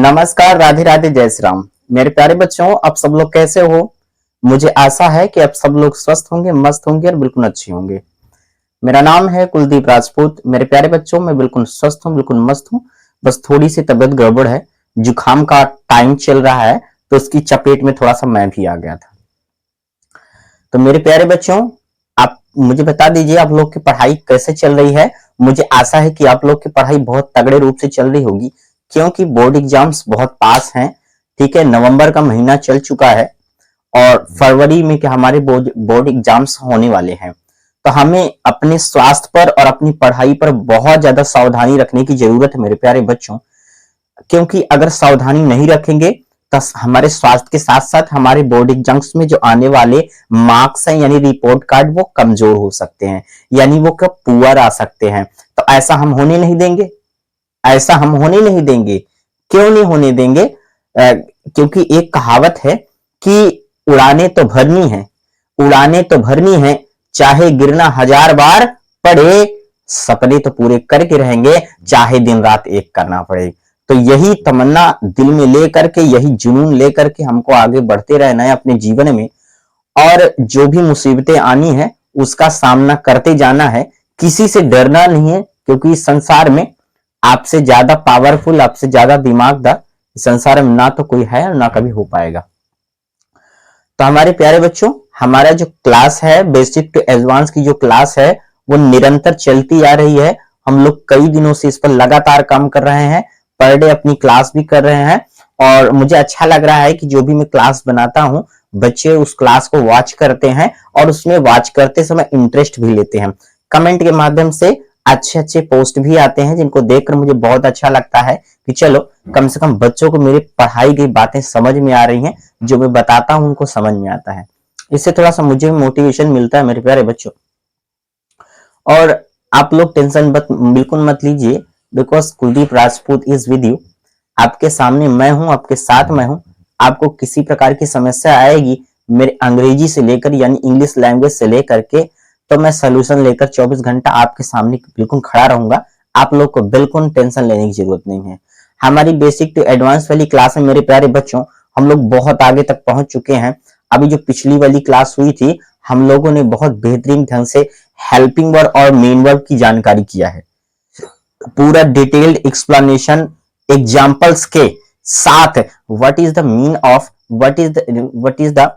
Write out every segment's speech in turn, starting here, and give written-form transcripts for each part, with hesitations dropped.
नमस्कार, राधे राधे, जय श्री राम। मेरे प्यारे बच्चों, आप सब लोग कैसे हो? मुझे आशा है कि आप सब लोग स्वस्थ होंगे, मस्त होंगे और बिल्कुल अच्छे होंगे। मेरा नाम है कुलदीप राजपूत। मेरे प्यारे बच्चों, मैं बिल्कुल स्वस्थ हूँ, बिल्कुल मस्त हूँ। बस थोड़ी सी तबीयत गड़बड़ है, जुकाम का टाइम चल रहा है, तो उसकी चपेट में थोड़ा सा मैं भी आ गया था। तो मेरे प्यारे बच्चों, आप मुझे बता दीजिए आप लोग की पढ़ाई कैसे चल रही है। मुझे आशा है कि आप लोग की पढ़ाई बहुत तगड़े रूप से चल रही होगी, क्योंकि बोर्ड एग्जाम्स बहुत पास हैं। ठीक है, नवंबर का महीना चल चुका है और फरवरी में क्या हमारे बोर्ड एग्जाम्स होने वाले हैं। तो हमें अपने स्वास्थ्य पर और अपनी पढ़ाई पर बहुत ज्यादा सावधानी रखने की जरूरत है मेरे प्यारे बच्चों, क्योंकि अगर सावधानी नहीं रखेंगे तो हमारे स्वास्थ्य के साथ साथ हमारे बोर्ड एग्जाम्स में जो आने वाले मार्क्स हैं यानी रिपोर्ट कार्ड, वो कमजोर हो सकते हैं, यानी वो कब पुअर आ सकते हैं। तो ऐसा हम होने नहीं देंगे, ऐसा हम होने नहीं देंगे। क्यों नहीं होने देंगे? क्योंकि एक कहावत है कि उड़ाने तो भरनी है, उड़ाने तो भरनी है, चाहे गिरना 1000 बार पड़े, सपने तो पूरे करके रहेंगे, चाहे दिन रात एक करना पड़े। तो यही तमन्ना दिल में लेकर के, यही जुनून लेकर के हमको आगे बढ़ते रहना है अपने जीवन में। और जो भी मुसीबतें आनी है उसका सामना करते जाना है, किसी से डरना नहीं है, क्योंकि इस संसार में आपसे ज्यादा पावरफुल, आपसे ज्यादा दिमागदार इस संसार में ना तो कोई है और ना कभी हो पाएगा। तो हमारे प्यारे बच्चों, हमारा जो क्लास है बेसिक टू एडवांस की जो क्लास है वो निरंतर चलती आ रही है। हम लोग कई दिनों से इस पर लगातार काम कर रहे हैं, पर डे अपनी क्लास भी कर रहे हैं। और मुझे अच्छा लग रहा है कि जो भी मैं क्लास बनाता हूं, बच्चे उस क्लास को वॉच करते हैं और उसमें वॉच करते समय इंटरेस्ट भी लेते हैं। कमेंट के माध्यम से अच्छे अच्छे पोस्ट भी आते हैं, जिनको देखकर मुझे बहुत अच्छा लगता है कि चलो कम से कम बच्चों को मेरी पढ़ाई गई बातें समझ में आ रही हैं, जो मैं बताता हूं उनको समझ में आता है। इससे थोड़ा सा मुझे मोटिवेशन मिलता है मेरे प्यारे बच्चों। और आप लोग टेंशन बिल्कुल मत लीजिए, because Kuldeep Rajput is with you. आपके सामने मैं हूं, आपके साथ मैं हूं। आपको किसी प्रकार की समस्या आएगी, मेरे अंग्रेजी से लेकर यानी इंग्लिश लैंग्वेज से लेकर के, तो मैं सोल्यूशन लेकर 24 घंटा आपके सामने बिल्कुल खड़ा रहूंगा। आप लोग को बिल्कुल टेंशन लेने की जरूरत नहीं है। हमारी बेसिक टू एडवांस वाली क्लास में मेरे प्यारे बच्चों, हम लोग बहुत आगे तक पहुंच चुके हैं। अभी जो पिछली वाली क्लास हुई थी, हम लोगों ने बहुत बेहतरीन ढंग से हेल्पिंग वर्ब और मेन वर्ब की जानकारी किया है। पूरा डिटेल्ड एक्सप्लेनेशन एग्जांपल्स के साथ, what is the mean of, what is the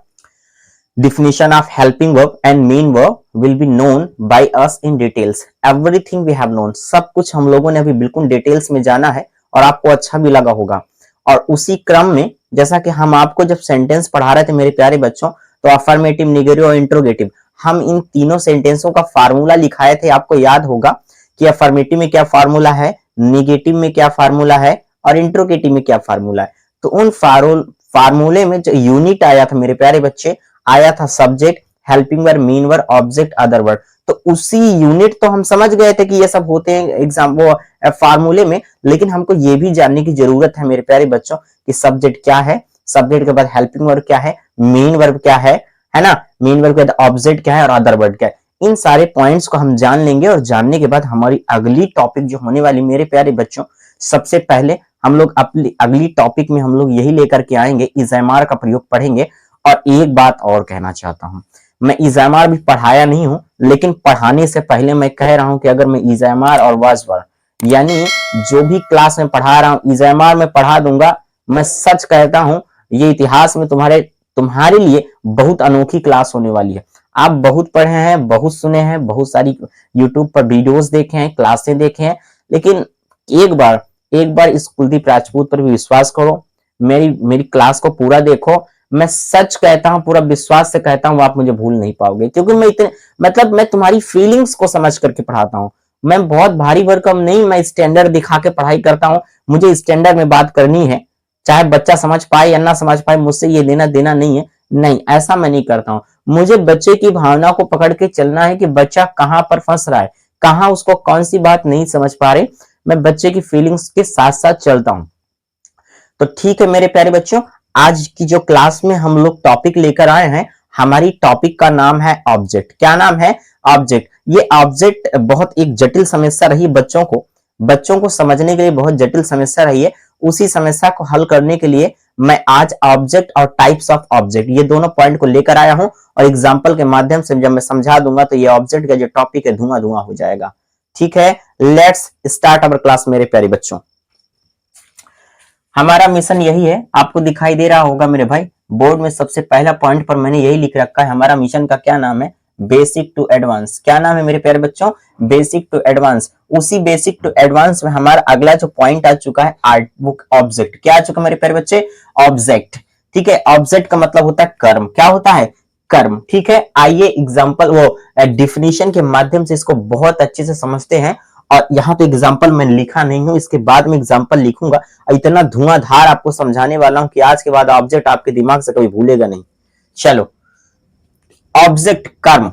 definition of helping verb and main verb will be known by us in details. Everything we have known, सब कुछ हम लोगों ने अभी बिल्कुल डिटेल्स में जाना है और आपको अच्छा भी लगा होगा। और उसी क्रम में जैसा कि हम आपको जब सेंटेंस पढ़ा रहे थे मेरे प्यारे बच्चों, तो अफर्मेटिव, नेगेटिव और इंट्रोगेटिव, हम इन तीनों सेंटेंसों का फार्मूला लिखाए थे। आपको याद होगा कि अफर्मेटिव में क्या फार्मूला है, नेगेटिव में क्या फार्मूला है और इंट्रोगेटिव में क्या फार्मूला है। तो उन फार्मूले में जो यूनिट आया था मेरे प्यारे बच्चे, आया था subject, helping verb, main verb, object, other word. तो उसी यूनिट तो हम समझ गए थे कि ये सब होते हैं एग्जाम वो फार्मूले में, लेकिन हमको ये भी जानने की जरूरत है मेरे प्यारे बच्चों कि सब्जेक्ट क्या है, सब्जेक्ट के बाद हेल्पिंग वर्ब क्या है, मेन वर्ब क्या है ना, मेन वर्ब के बाद ऑब्जेक्ट क्या है और अदर वर्ड क्या है। इन सारे पॉइंट्स को हम जान लेंगे और जानने के बाद हमारी अगली टॉपिक जो होने वाली मेरे प्यारे बच्चों, सबसे पहले हम लोग अपनी अगली टॉपिक में हम लोग यही लेकर के आएंगे, इज़एमआर का प्रयोग पढ़ेंगे। और एक बात और कहना चाहता हूं, मैं इज़एमआर भी पढ़ाया नहीं हूं, लेकिन पढ़ाने से पहले मैं कह रहा हूं कि अगर मैं इज़एमआर और वाजवर्ड यानी जो भी क्लास में पढ़ा रहा हूं इज़एमआर में पढ़ा दूंगा, मैं सच कहता हूं ये इतिहास में तुम्हारे लिए बहुत अनोखी क्लास होने वाली है। आप बहुत पढ़े हैं, बहुत सुने हैं, बहुत सारी यूट्यूब पर वीडियोस देखे हैं, क्लासें देखे हैं, लेकिन एक बार इस कुलदीप राजपूत पर भी विश्वास करो, मेरी क्लास को पूरा देखो। मैं सच कहता हूं, पूरा विश्वास से कहता हूं, आप मुझे भूल नहीं पाओगे, क्योंकि मैं तुम्हारी फीलिंग्स को समझ करके पढ़ाता हूं। मैं बहुत भारी भरकम नहीं, मैं स्टैंडर्ड दिखा के पढ़ाई करता हूं। मुझे स्टैंडर्ड में बात करनी है, चाहे बच्चा समझ पाए या ना समझ पाए, मुझसे ये लेना देना नहीं है। नहीं, ऐसा मैं नहीं करता हूं। मुझे बच्चे की भावना को पकड़ के चलना है कि बच्चा कहां पर फंस रहा है, कहां उसको कौन सी बात नहीं समझ पा रहे। मैं बच्चे की फीलिंग्स के साथ साथ चलता हूं। तो ठीक है मेरे प्यारे बच्चों, आज की जो क्लास में हम लोग टॉपिक लेकर आए हैं, हमारी टॉपिक का नाम है ऑब्जेक्ट। क्या नाम है? ऑब्जेक्ट। ये ऑब्जेक्ट बहुत एक जटिल समस्या रही बच्चों को समझने के लिए बहुत जटिल समस्या रही है। उसी समस्या को हल करने के लिए मैं आज ऑब्जेक्ट और टाइप्स ऑफ ऑब्जेक्ट ये दोनों पॉइंट को लेकर आया हूं, और एग्जाम्पल के माध्यम से जब मैं समझा दूंगा तो ये ऑब्जेक्ट का जो टॉपिक है धुआं धुआं हो जाएगा। ठीक है, लेट्स स्टार्ट अवर क्लास मेरे प्यारे बच्चों। हमारा मिशन यही है, आपको दिखाई दे रहा होगा मेरे भाई बोर्ड में सबसे पहला पॉइंट पर मैंने यही लिख रखा है। हमारा मिशन का क्या नाम है? Basic to advance. क्या नाम है मेरे प्यारे बच्चों? Basic to advance. उसी बेसिक टू एडवांस में हमारा अगला जो पॉइंट आ चुका है आर्ट बुक ऑब्जेक्ट। क्या आ चुका मेरे प्यारे बच्चे? ऑब्जेक्ट। ठीक है, ऑब्जेक्ट का मतलब होता है कर्म। क्या होता है? कर्म। ठीक है, आइए एग्जांपल वो डिफिनीशन के माध्यम से इसको बहुत अच्छे से समझते हैं। और यहाँ पे एग्जाम्पल मैं लिखा नहीं हूं, इसके बाद में एग्जाम्पल लिखूंगा। इतना धुआंधार आपको समझाने वाला हूं कि आज के बाद ऑब्जेक्ट आपके दिमाग से कभी भूलेगा नहीं। चलो, ऑब्जेक्ट कर्म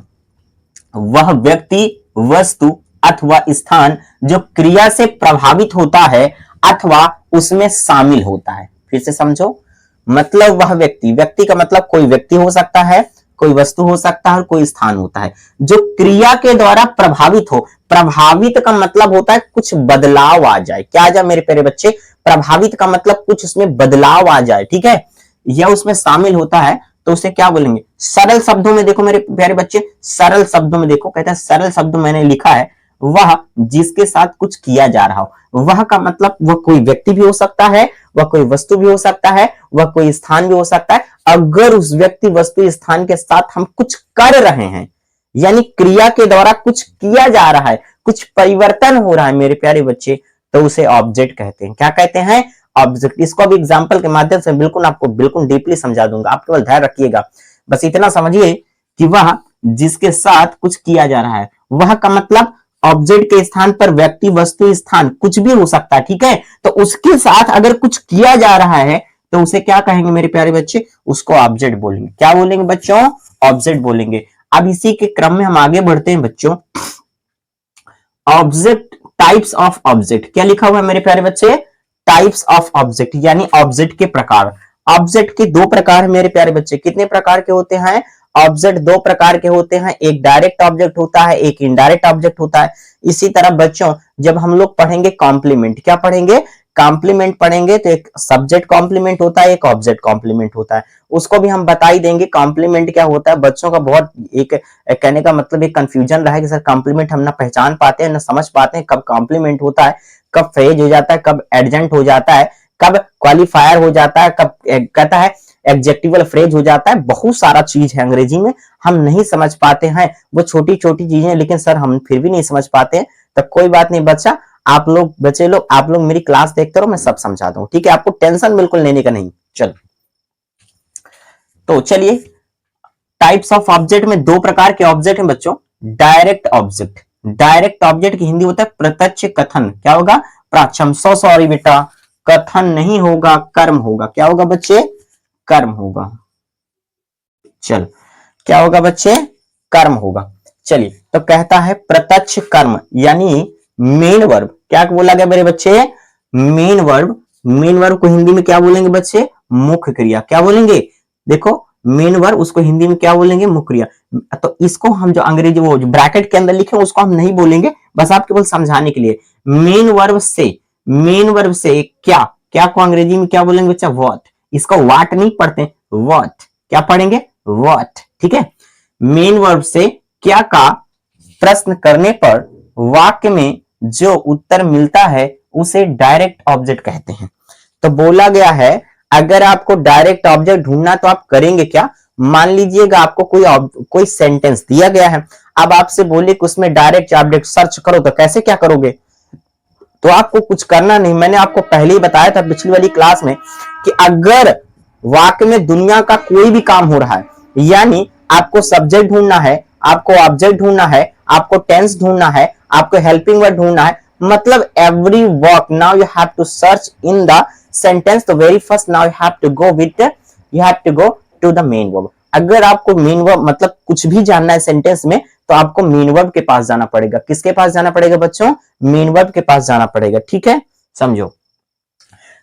वह व्यक्ति, वस्तु अथवा स्थान जो क्रिया से प्रभावित होता है अथवा उसमें शामिल होता है। फिर से समझो, मतलब वह व्यक्ति, व्यक्ति का मतलब कोई व्यक्ति हो सकता है, कोई वस्तु हो सकता है और कोई स्थान होता है जो क्रिया के द्वारा प्रभावित हो। प्रभावित का मतलब होता है कुछ बदलाव आ जाए। क्या आ जाए मेरे प्यारे बच्चे? प्रभावित का मतलब कुछ उसमें बदलाव आ जाए। ठीक है, या उसमें शामिल होता है तो उसे क्या बोलेंगे? सरल शब्दों में देखो मेरे प्यारे बच्चे, सरल शब्दों में देखो, कहता है सरल शब्दों मैंने लिखा है वह जिसके साथ कुछ किया जा रहा हो। वह का मतलब वह कोई व्यक्ति भी हो सकता है, वह कोई वस्तु भी हो सकता है, वह कोई स्थान भी हो सकता है। अगर उस व्यक्ति वस्तु स्थान के साथ हम कुछ कर रहे हैं, यानी क्रिया के द्वारा कुछ किया जा रहा है, कुछ परिवर्तन हो रहा है मेरे प्यारे बच्चे, तो उसे ऑब्जेक्ट कहते हैं। क्या कहते हैं? ऑब्जेक्ट। इसको भी एग्जांपल के माध्यम से बिल्कुल आपको बिल्कुल डीपली समझा दूंगा, आप केवल ध्यान रखिएगा। बस इतना समझिए कि वह जिसके साथ कुछ किया जा रहा है, वह का मतलब ऑब्जेक्ट के स्थान पर व्यक्ति, वस्तु, स्थान कुछ भी हो सकता है। ठीक है, तो उसके साथ अगर कुछ किया जा रहा है तो उसे क्या कहेंगे मेरे प्यारे बच्चे? उसको ऑब्जेक्ट बोलेंगे। क्या बोलेंगे बच्चों? ऑब्जेक्ट बोलेंगे। अब इसी के क्रम में हम आगे बढ़ते हैं बच्चों। Object, types of object. क्या लिखा हुआ है मेरे प्यारे बच्चे? टाइप्स ऑफ ऑब्जेक्ट, यानी ऑब्जेक्ट के प्रकार। ऑब्जेक्ट के दो प्रकार है मेरे प्यारे बच्चे। कितने प्रकार के होते हैं? ऑब्जेक्ट दो प्रकार के होते हैं, एक डायरेक्ट ऑब्जेक्ट होता है, एक इनडायरेक्ट ऑब्जेक्ट होता है। इसी तरह बच्चों जब हम लोग पढ़ेंगे कॉम्प्लीमेंट, क्या पढ़ेंगे? कॉम्प्लीमेंट पढ़ेंगे तो एक सब्जेक्ट कॉम्प्लीमेंट होता है, एक ऑब्जेक्ट कॉम्प्लीमेंट होता है। उसको भी हम बता ही देंगे कॉम्प्लीमेंट क्या होता है। बच्चों का बहुत एक कहने का मतलब एक कंफ्यूजन रहा है कि सर कॉम्प्लीमेंट हम ना पहचान पाते हैं ना समझ पाते हैं, कब कॉम्प्लीमेंट होता है, कब फ्रेज हो जाता है, कब एडजेंट हो जाता है, कब क्वालिफायर हो जाता है, कब कहता है एडजेक्टिवल फ्रेज हो जाता है। बहुत सारा चीज है अंग्रेजी में, हम नहीं समझ पाते हैं, वो छोटी छोटी चीजें, लेकिन सर हम फिर भी नहीं समझ पाते हैं। तो कोई बात नहीं बच्चा, आप लोग बच्चे लोग, आप लोग मेरी क्लास देखते रहो, मैं सब समझाता हूं। ठीक है, आपको टेंशन बिल्कुल लेने का नहीं। चलो, तो चलिए, टाइप्स ऑफ ऑब्जेक्ट में दो प्रकार के ऑब्जेक्ट हैं बच्चों। डायरेक्ट ऑब्जेक्ट, डायरेक्ट ऑब्जेक्ट की हिंदी होता है प्रत्यक्ष कथन। क्या होगा? प्राचम। सॉरी बेटा, कथन नहीं होगा, कर्म होगा। क्या होगा बच्चे? कर्म होगा। चल, क्या होगा बच्चे? कर्म होगा। चलिए, तो कहता है प्रत्यक्ष कर्म, यानी मेन वर्ब। क्या बोला गया मेरे बच्चे? Main verb. मेन वर्ब को हिंदी में क्या बोलेंगे बच्चे? मुख्य क्रिया। क्या बोलेंगे? देखो, मेन वर्ब उसको हिंदी में क्या बोलेंगे? मुख्य क्रिया। तो इसको हम जो अंग्रेजी वो जो ब्रैकेट के अंदर लिखे उसको हम नहीं बोलेंगे, बस आप केवल समझाने के लिए। मेन वर्ब से, मेन वर्ब से क्या, क्या को अंग्रेजी में क्या बोलेंगे बच्चा? व्हाट। इसको वाट नहीं पढ़ते, व्हाट। क्या पढ़ेंगे? व्हाट। ठीक है, मेन वर्ब से क्या का प्रश्न करने पर वाक्य में जो उत्तर मिलता है उसे डायरेक्ट ऑब्जेक्ट कहते हैं। तो बोला गया है अगर आपको डायरेक्ट ऑब्जेक्ट ढूंढना तो आप करेंगे क्या? मान लीजिएगा आपको कोई सेंटेंस दिया गया है, अब आपसे बोले कि उसमें डायरेक्ट ऑब्जेक्ट सर्च करो, तो कैसे क्या करोगे? तो आपको कुछ करना नहीं, मैंने आपको पहले ही बताया था पिछली वाली क्लास में कि अगर वाक्य में दुनिया का कोई भी काम हो रहा है, यानी आपको सब्जेक्ट ढूंढना है, आपको ऑब्जेक्ट ढूंढना है, आपको टेंस ढूंढना है, आपको हेल्पिंग वर्ड ढूंढना है, मतलब every work now you have to search in the sentence, तो very first now you have to go to the main verb. अगर आपको मेन वर्ब मतलब कुछ भी जानना है सेंटेंस में, तो आपको मेन वर्ब के पास जाना पड़ेगा। किसके पास जाना पड़ेगा बच्चों? मेन वर्ब के पास जाना पड़ेगा। ठीक है, समझो।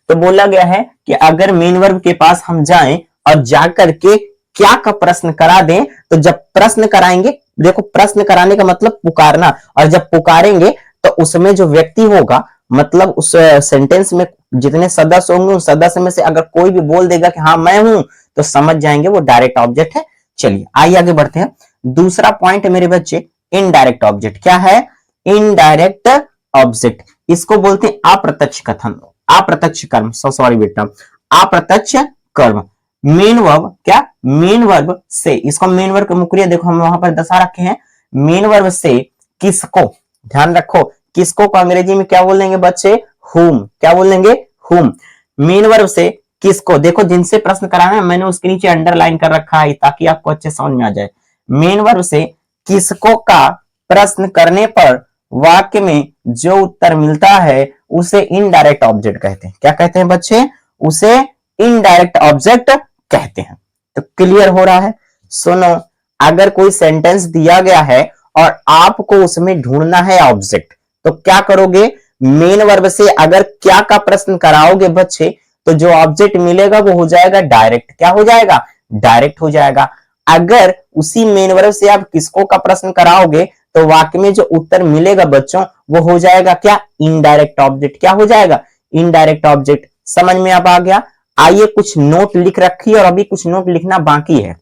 तो बोला गया है कि अगर मेन वर्ब के पास हम जाएं और जाकर के क्या का प्रश्न करा दें, तो जब प्रश्न कराएंगे, देखो प्रश्न कराने का मतलब पुकारना, और जब पुकारेंगे तो उसमें जो व्यक्ति होगा मतलब उस सेंटेंस में जितने सदस्य होंगे उन सदस्य में से अगर कोई भी बोल देगा कि हाँ मैं हूं, तो समझ जाएंगे वो डायरेक्ट ऑब्जेक्ट है। चलिए आइए आगे बढ़ते हैं। दूसरा पॉइंट है मेरे बच्चे, इनडायरेक्ट ऑब्जेक्ट। क्या है? Indirect object. इसको बोलते हैं अप्रत्यक्ष कथन, अप्रत्यक्ष कर्म। सॉरी बेटा, अप्रत्यक्ष कर्म। मेन वर्ब, क्या मेन वर्ब से, इसको मेन वर्ब मुक्रिया देखो हम वहां पर दर्शा रखे हैं। मेन वर्ब से किसको, ध्यान रखो, किसको को अंग्रेजी में क्या बोलेंगे बच्चे? हुम। क्या बोलेंगे? हुम। मेन वर्ब से किसको, देखो जिनसे प्रश्न कराना है मैंने उसके नीचे अंडरलाइन कर रखा है ताकि आपको अच्छे समझ में आ जाए। मेन वर्ब से किसको का प्रश्न करने पर वाक्य में जो उत्तर मिलता है उसे इनडायरेक्ट ऑब्जेक्ट कहते हैं। क्या कहते हैं बच्चे? उसे इनडायरेक्ट ऑब्जेक्ट कहते हैं। तो क्लियर हो रहा है? सुनो, अगर कोई सेंटेंस दिया गया है और आपको उसमें ढूंढना है ऑब्जेक्ट, तो क्या करोगे? मेन वर्ब से अगर क्या का प्रश्न कराओगे बच्चे, तो जो ऑब्जेक्ट मिलेगा वो हो जाएगा डायरेक्ट। क्या हो जाएगा? डायरेक्ट हो जाएगा। अगर उसी मेन वर्ब से आप किसको का प्रश्न कराओगे तो वाक्य में जो उत्तर मिलेगा बच्चों वो हो जाएगा क्या? Indirect object. क्या हो जाएगा? Indirect object. समझ में अब आ गया? आइए कुछ नोट लिख रखी और अभी कुछ नोट लिखना बाकी है।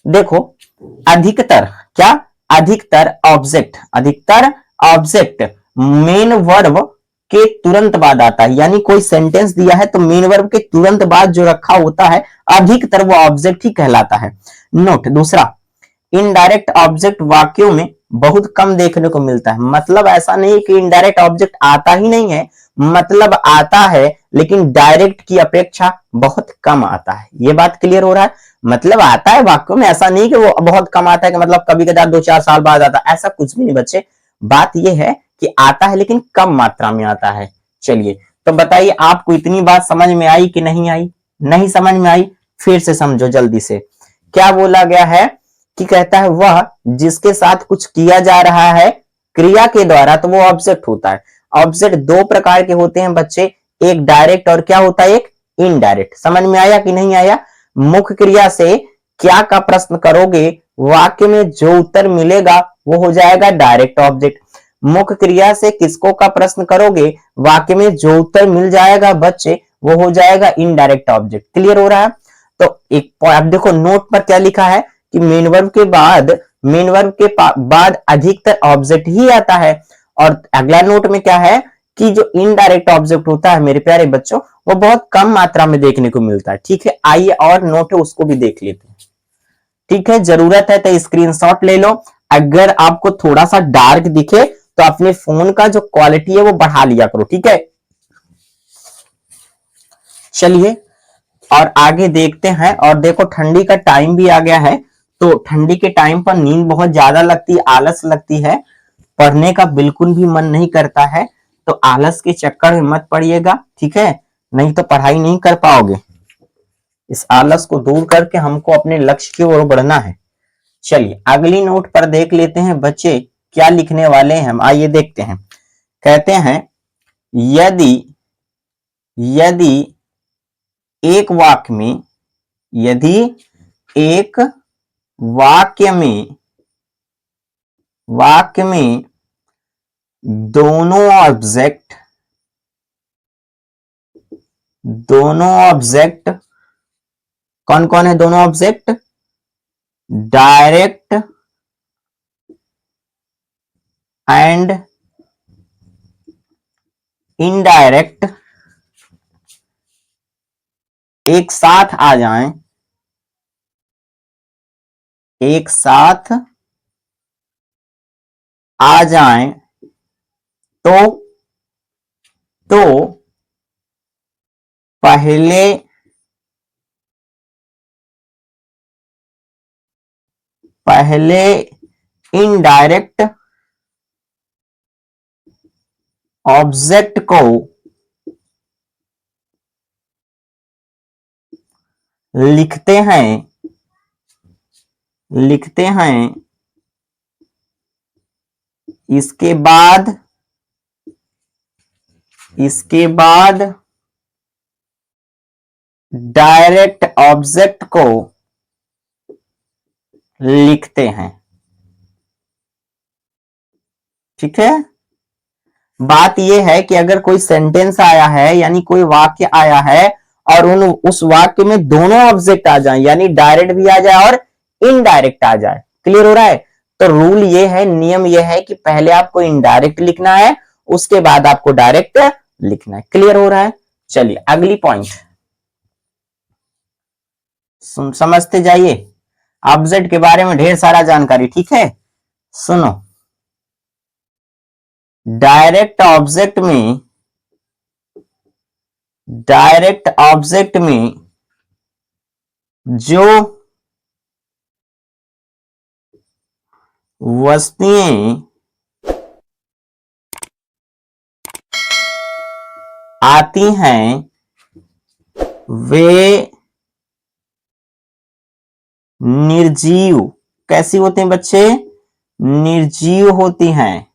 देखो, अधिकतर, क्या? अधिकतर ऑब्जेक्ट, अधिकतर ऑब्जेक्ट मेन वर्ब के तुरंत बाद आता है। यानी कोई सेंटेंस दिया है तो मेन वर्ब के तुरंत बाद जो रखा होता है अधिकतर वो ऑब्जेक्ट ही कहलाता है। नोट दूसरा, इनडायरेक्ट ऑब्जेक्ट वाक्यों में बहुत कम देखने को मिलता है। मतलब ऐसा नहीं कि इनडायरेक्ट ऑब्जेक्ट आता ही नहीं है, मतलब आता है लेकिन डायरेक्ट की अपेक्षा बहुत कम आता है। ये बात क्लियर हो रहा है? मतलब आता है वाक्यों में, ऐसा नहीं कि वो बहुत कम आता है कि मतलब कभी कदार 2-4 साल बाद आता है, ऐसा कुछ भी नहीं बच्चे। बात यह है कि आता है लेकिन कम मात्रा में आता है। चलिए तो बताइए आपको इतनी बात समझ में आई कि नहीं आई? नहीं समझ में आई? फिर से समझो जल्दी से। क्या बोला गया है कि कहता है वह जिसके साथ कुछ किया जा रहा है क्रिया के द्वारा, तो वो ऑब्जेक्ट होता है। ऑब्जेक्ट दो प्रकार के होते हैं बच्चे, एक डायरेक्ट और क्या होता है? एक इनडायरेक्ट। समझ में आया कि नहीं आया? मुख्य क्रिया से क्या का प्रश्न करोगे, वाक्य में जो उत्तर मिलेगा वो हो जाएगा डायरेक्ट ऑब्जेक्ट। मुख्य क्रिया से किसको का प्रश्न करोगे, वाक्य में जो उत्तर मिल जाएगा बच्चे वो हो जाएगा इनडायरेक्ट ऑब्जेक्ट। क्लियर हो रहा है? तो एक अब देखो नोट पर क्या लिखा है कि मेन वर्ब के बाद, मेन वर्ब के बाद अधिकतर ऑब्जेक्ट ही आता है। और अगला नोट में क्या है कि जो इनडायरेक्ट ऑब्जेक्ट होता है मेरे प्यारे बच्चों वो बहुत कम मात्रा में देखने को मिलता है। ठीक है, आइए और नोट है उसको भी देख लेते हैं। ठीक है, जरूरत है तो स्क्रीनशॉट ले लो। अगर आपको थोड़ा सा डार्क दिखे तो अपने फोन का जो क्वालिटी है वो बढ़ा लिया करो। ठीक है, चलिए और आगे देखते हैं। और देखो ठंडी का टाइम भी आ गया है, तो ठंडी के टाइम पर नींद बहुत ज्यादा लगती है, आलस लगती है, पढ़ने का बिल्कुल भी मन नहीं करता है। तो आलस के चक्कर में मत पड़िएगा, ठीक है? नहीं तो पढ़ाई नहीं कर पाओगे। इस आलस को दूर करके हमको अपने लक्ष्य की ओर बढ़ना है। चलिए अगली नोट पर देख लेते हैं बच्चे क्या लिखने वाले हैं हम। आइए देखते हैं। कहते हैं यदि, यदि एक वाक्य में, यदि एक वाक्य में, वाक्य में दोनों ऑब्जेक्ट, दोनों ऑब्जेक्ट कौन कौन है? दोनों ऑब्जेक्ट डायरेक्ट एंड इनडायरेक्ट एक साथ आ जाएं, एक साथ आ जाएं तो, तो पहले, पहले इनडायरेक्ट ऑब्जेक्ट को लिखते हैं, लिखते हैं, इसके बाद, इसके बाद डायरेक्ट ऑब्जेक्ट को लिखते हैं। ठीक है, बात यह है कि अगर कोई सेंटेंस आया है यानी कोई वाक्य आया है और उस वाक्य में दोनों ऑब्जेक्ट आ जाए, यानी डायरेक्ट भी आ जाए और इनडायरेक्ट आ जाए। क्लियर हो रहा है? तो रूल ये है, नियम ये है कि पहले आपको इनडायरेक्ट लिखना है, उसके बाद आपको डायरेक्ट लिखना है। क्लियर हो रहा है? चलिए अगली पॉइंट समझते जाइए। ऑब्जेक्ट के बारे में ढेर सारा जानकारी, ठीक है? सुनो, डायरेक्ट ऑब्जेक्ट में जो वस्तुएं आती हैं वे निर्जीव कैसी होती हैं बच्चे? निर्जीव होती हैं।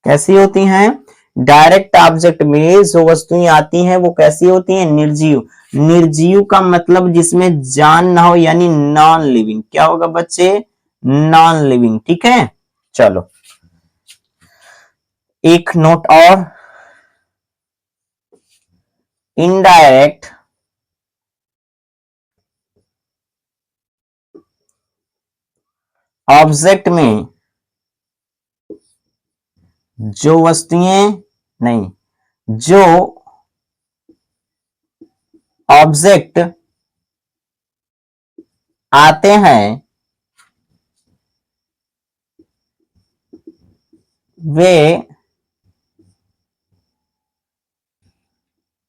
कैसी होती हैं? डायरेक्ट ऑब्जेक्ट में जो वस्तुएं आती हैं वो कैसी होती हैं? निर्जीव। निर्जीव का मतलब जिसमें जान ना हो, यानी नॉन लिविंग। क्या होगा बच्चे? Non living. ठीक है, चलो एक नोट और, इनडायरेक्ट ऑब्जेक्ट में जो वस्तुएं नहीं, जो ऑब्जेक्ट आते हैं वे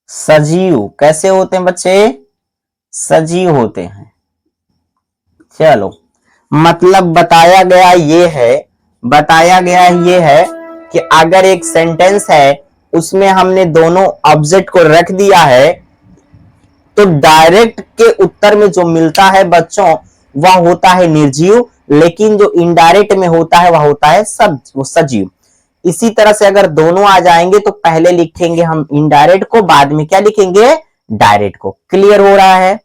सजीव कैसे होते हैं बच्चे? सजीव होते हैं। चलो, मतलब बताया गया ये है कि अगर एक सेंटेंस है उसमें हमने दोनों ऑब्जेक्ट को रख दिया है तो डायरेक्ट के उत्तर में जो मिलता है बच्चों वह होता है निर्जीव, लेकिन जो इनडायरेक्ट में होता है वह होता है सजीव। इसी तरह से अगर दोनों आ जाएंगे तो पहले लिखेंगे हम इनडायरेक्ट को, बाद में क्या लिखेंगे? डायरेक्ट को। क्लियर हो रहा है?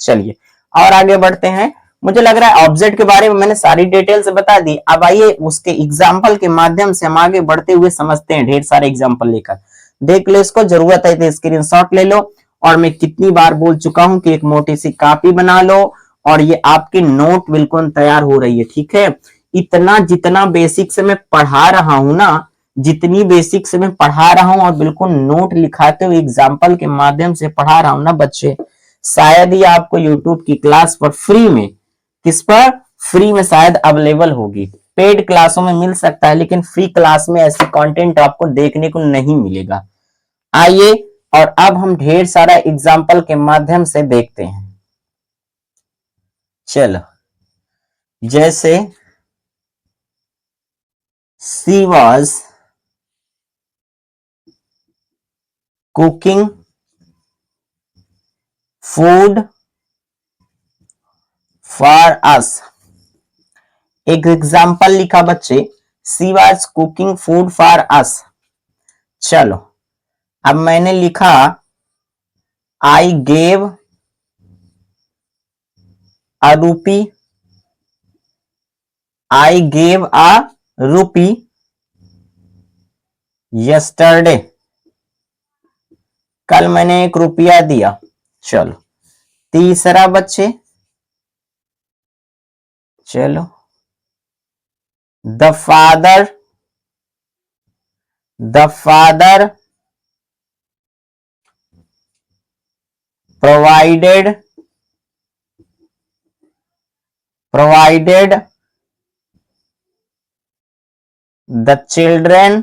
चलिए और आगे बढ़ते हैं। मुझे लग रहा है ऑब्जेक्ट के बारे में मैंने सारी डिटेल्स बता दी। अब आइए उसके एग्जाम्पल के माध्यम से हम आगे बढ़ते हुए समझते हैं। ढेर सारे एग्जाम्पल लेकर देख लो, इसको जरूरत है तो स्क्रीनशॉट ले लो। और मैं कितनी बार बोल चुका हूं कि एक मोटी सी कॉपी बना लो और ये आपकी नोट बिल्कुल तैयार हो रही है। ठीक है, इतना जितना बेसिक से मैं पढ़ा रहा हूं ना, जितनी बेसिक से मैं पढ़ा रहा हूं और बिल्कुल नोट लिखाते हुए एग्जाम्पल के माध्यम से पढ़ा रहा हूं ना बच्चे, शायद ही आपको यूट्यूब की क्लास पर फ्री में, किस पर? फ्री में शायद अवेलेबल होगी। पेड क्लासों में मिल सकता है लेकिन फ्री क्लास में ऐसे कंटेंट आपको देखने को नहीं मिलेगा। आइए और अब हम ढेर सारा एग्जाम्पल के माध्यम से देखते हैं। चलो, जैसे she was cooking food for us. एक एग्जाम्पल लिखा बच्चे, she was cooking food for us. चलो अब मैंने लिखा आई गेव अ रूपी, आई गेव अ रूपी यस्टरडे। कल मैंने 1 रुपया दिया। चलो तीसरा बच्चे, चलो the father provided the children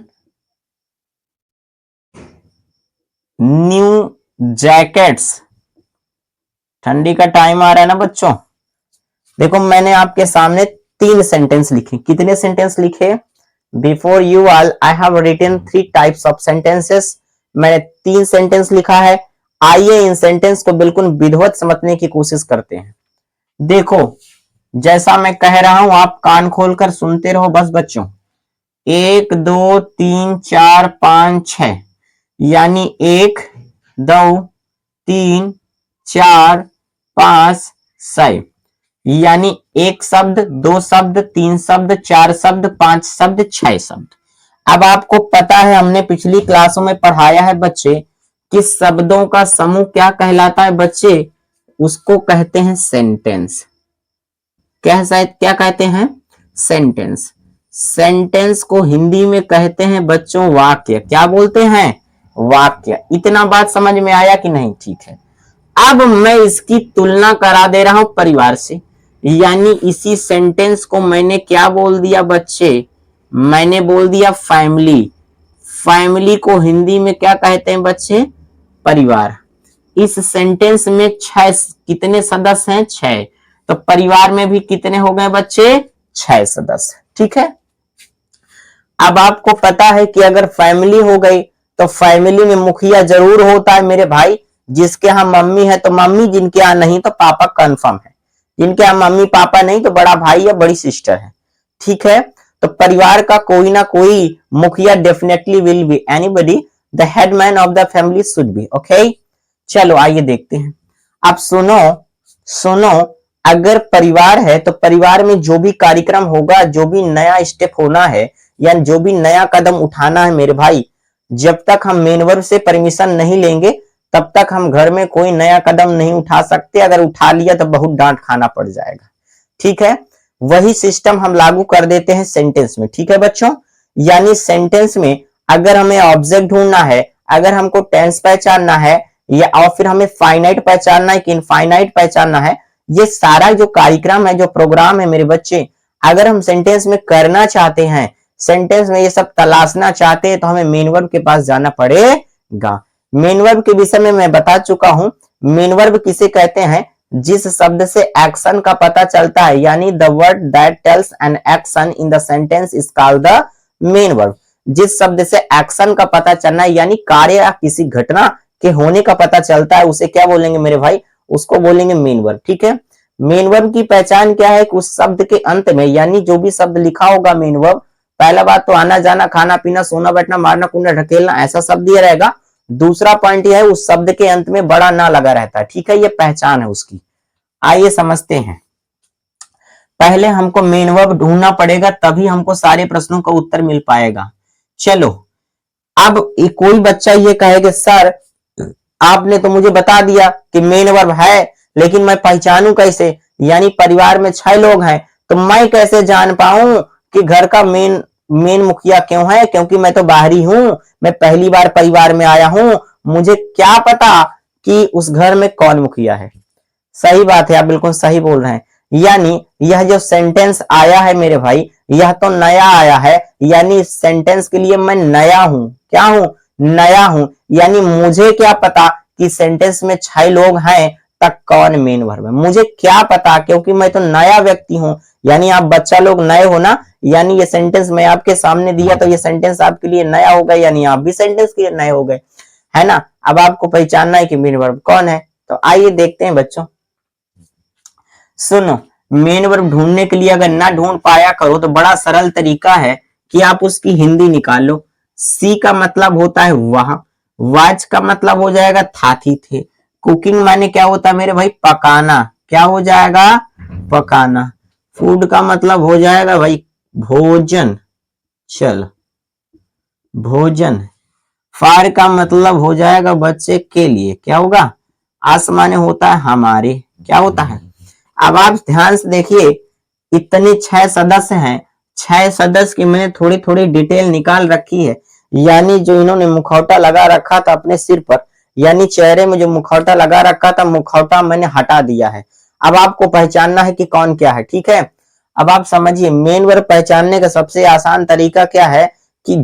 new jackets। ठंडी का टाइम आ रहा है ना बच्चों। देखो मैंने आपके सामने 3 सेंटेंस लिखे। कितने सेंटेंस लिखे? Before you all I have written 3 types of sentences. मैंने 3 सेंटेंस लिखा है। आइए इन सेंटेंस को बिल्कुल विधिवत समझने की कोशिश करते हैं। देखो जैसा मैं कह रहा हूं आप कान खोलकर सुनते रहो बस बच्चों। 1 2 3 4 5 6, यानी 1 2 3 4 5 6, यानी 1 शब्द 2 शब्द 3 शब्द 4 शब्द 5 शब्द 6 शब्द। अब आपको पता है, हमने पिछली क्लासों में पढ़ाया है बच्चे कि शब्दों का समूह क्या कहलाता है बच्चे, उसको कहते हैं सेंटेंस। क्या कहते हैं? सेंटेंस। सेंटेंस को हिंदी में कहते हैं बच्चों वाक्य। क्या बोलते हैं? वाक्य। इतना बात समझ में आया कि नहीं? ठीक है। अब मैं इसकी तुलना करा दे रहा हूं परिवार से, यानी इसी सेंटेंस को मैंने क्या बोल दिया बच्चे? मैंने बोल दिया फैमिली। फैमिली को हिंदी में क्या कहते हैं बच्चे? परिवार। इस सेंटेंस में कितने सदस्य हैं? 6। तो परिवार में भी कितने हो गए बच्चे? 6 सदस्य। ठीक है। अब आपको पता है कि अगर फैमिली हो गई तो फैमिली में मुखिया जरूर होता है मेरे भाई। जिसके यहाँ मम्मी है तो मम्मी, जिनके यहाँ नहीं तो पापा कंफर्म है। जिनके यहाँ मम्मी पापा नहीं तो बड़ा भाई या बड़ी सिस्टर है। ठीक है। तो परिवार का कोई ना कोई मुखिया definitely will be anybody, the headman of the family should be. Okay, चलो आइए देखते हैं। अब सुनो, अगर परिवार है तो परिवार में जो भी कार्यक्रम होगा, जो भी नया स्टेप होना है या जो भी नया कदम उठाना है मेरे भाई, जब तक हम मेन वर्ब से परमिशन नहीं लेंगे तब तक हम घर में कोई नया कदम नहीं उठा सकते। अगर उठा लिया तो बहुत डांट खाना पड़ जाएगा। ठीक है। वही सिस्टम हम लागू कर देते हैं सेंटेंस में। ठीक है बच्चों, यानी सेंटेंस में अगर हमें ऑब्जेक्ट ढूंढना है, अगर हमको टेंस पहचानना है, या और फिर हमें फाइनाइट पहचानना है कि इनफाइनाइट पहचानना है, ये सारा जो कार्यक्रम है, जो प्रोग्राम है मेरे बच्चे, अगर हम सेंटेंस में करना चाहते हैं, सेंटेंस में ये सब तलाशना चाहते हैं, तो हमें मेन वर्ब के पास जाना पड़ेगा। मेन वर्ब के विषय में मैं बता चुका हूं। मेन वर्ब किसे कहते हैं? जिस शब्द से एक्शन का पता चलता है, यानी the word that tells an action in the sentence is called the main verb. जिस शब्द से एक्शन का पता चलना है, यानी कार्य या किसी घटना के होने का पता चलता है, उसे क्या बोलेंगे मेरे भाई? उसको बोलेंगे मेन वर्ब। ठीक है। मेन वर्ब की पहचान क्या है? कि उस शब्द के अंत में, यानी जो भी शब्द लिखा होगा मेन वर्ब, पहला बात तो आना जाना, खाना पीना, सोना बैठना, मारना कूदना, ढकेलना, ऐसा शब्द दिया रहेगा। दूसरा पॉइंट यह है उस शब्द के अंत में बड़ा ना लगा रहता है। ठीक है, ये पहचान है उसकी। आइए समझते हैं। पहले हमको मेन वर्ब ढूंढना पड़ेगा, तभी हमको सारे प्रश्नों का उत्तर मिल पाएगा। चलो, अब कोई बच्चा ये कहेगा सर आपने तो मुझे बता दिया कि मेन वर्ब है, लेकिन मैं पहचानूं कैसे? यानी परिवार में 6 लोग हैं, तो मैं कैसे जान पाऊं कि घर का मेन मुखिया क्यों है? क्योंकि मैं तो बाहरी हूं, मैं पहली बार परिवार में आया हूं, मुझे क्या पता कि उस घर में कौन मुखिया है। सही बात है, आप बिल्कुल सही बोल रहे हैं। यानी यह जो सेंटेंस आया है मेरे भाई, यह तो नया आया है, यानी इस सेंटेंस के लिए मैं नया हूं। क्या हूं? नया हूं। यानी मुझे क्या पता कि सेंटेंस में 6 लोग हैं, तक कौन मेन वर्ब है? मुझे क्या पता, क्योंकि मैं तो नया व्यक्ति हूं। यानी आप बच्चा लोग नए हो ना, यानी ये सेंटेंस मैं आपके सामने दिया तो ये सेंटेंस आपके लिए नया हो गया, यानी आप भी सेंटेंस के लिए नए हो गए, है ना। अब आपको पहचानना है कि मेन वर्ब कौन है, तो आइए देखते हैं बच्चों। सुनो, मेन वर्ब ढूंढने के लिए अगर ना ढूंढ पाया करो तो बड़ा सरल तरीका है कि आप उसकी हिंदी निकाल लो। सी का मतलब होता है वह, वाच का मतलब हो जाएगा था थी थे, कुकिंग माने क्या होता है मेरे भाई? पकाना। क्या हो जाएगा? पकाना। फूड का मतलब हो जाएगा भाई भोजन। चल, भोजन। फार का मतलब हो जाएगा बच्चे के लिए। क्या होगा? आसमाने होता है हमारे। क्या होता है? अब आप ध्यान से देखिए, इतने 6 सदस्य हैं, 6 सदस्य की मैंने थोड़ी थोड़ी डिटेल निकाल रखी है। यानी जो इन्होंने मुखौटा लगा रखा था अपने सिर पर, यानी चेहरे में जो मुखौटा लगा रखा था, मुखौटा मैंने हटा दिया है। अब आपको पहचानना है कि कौन क्या है। ठीक है। अब आप समझिए, मेन वर्ब पहचानने का सबसे आसान तरीका क्या है कि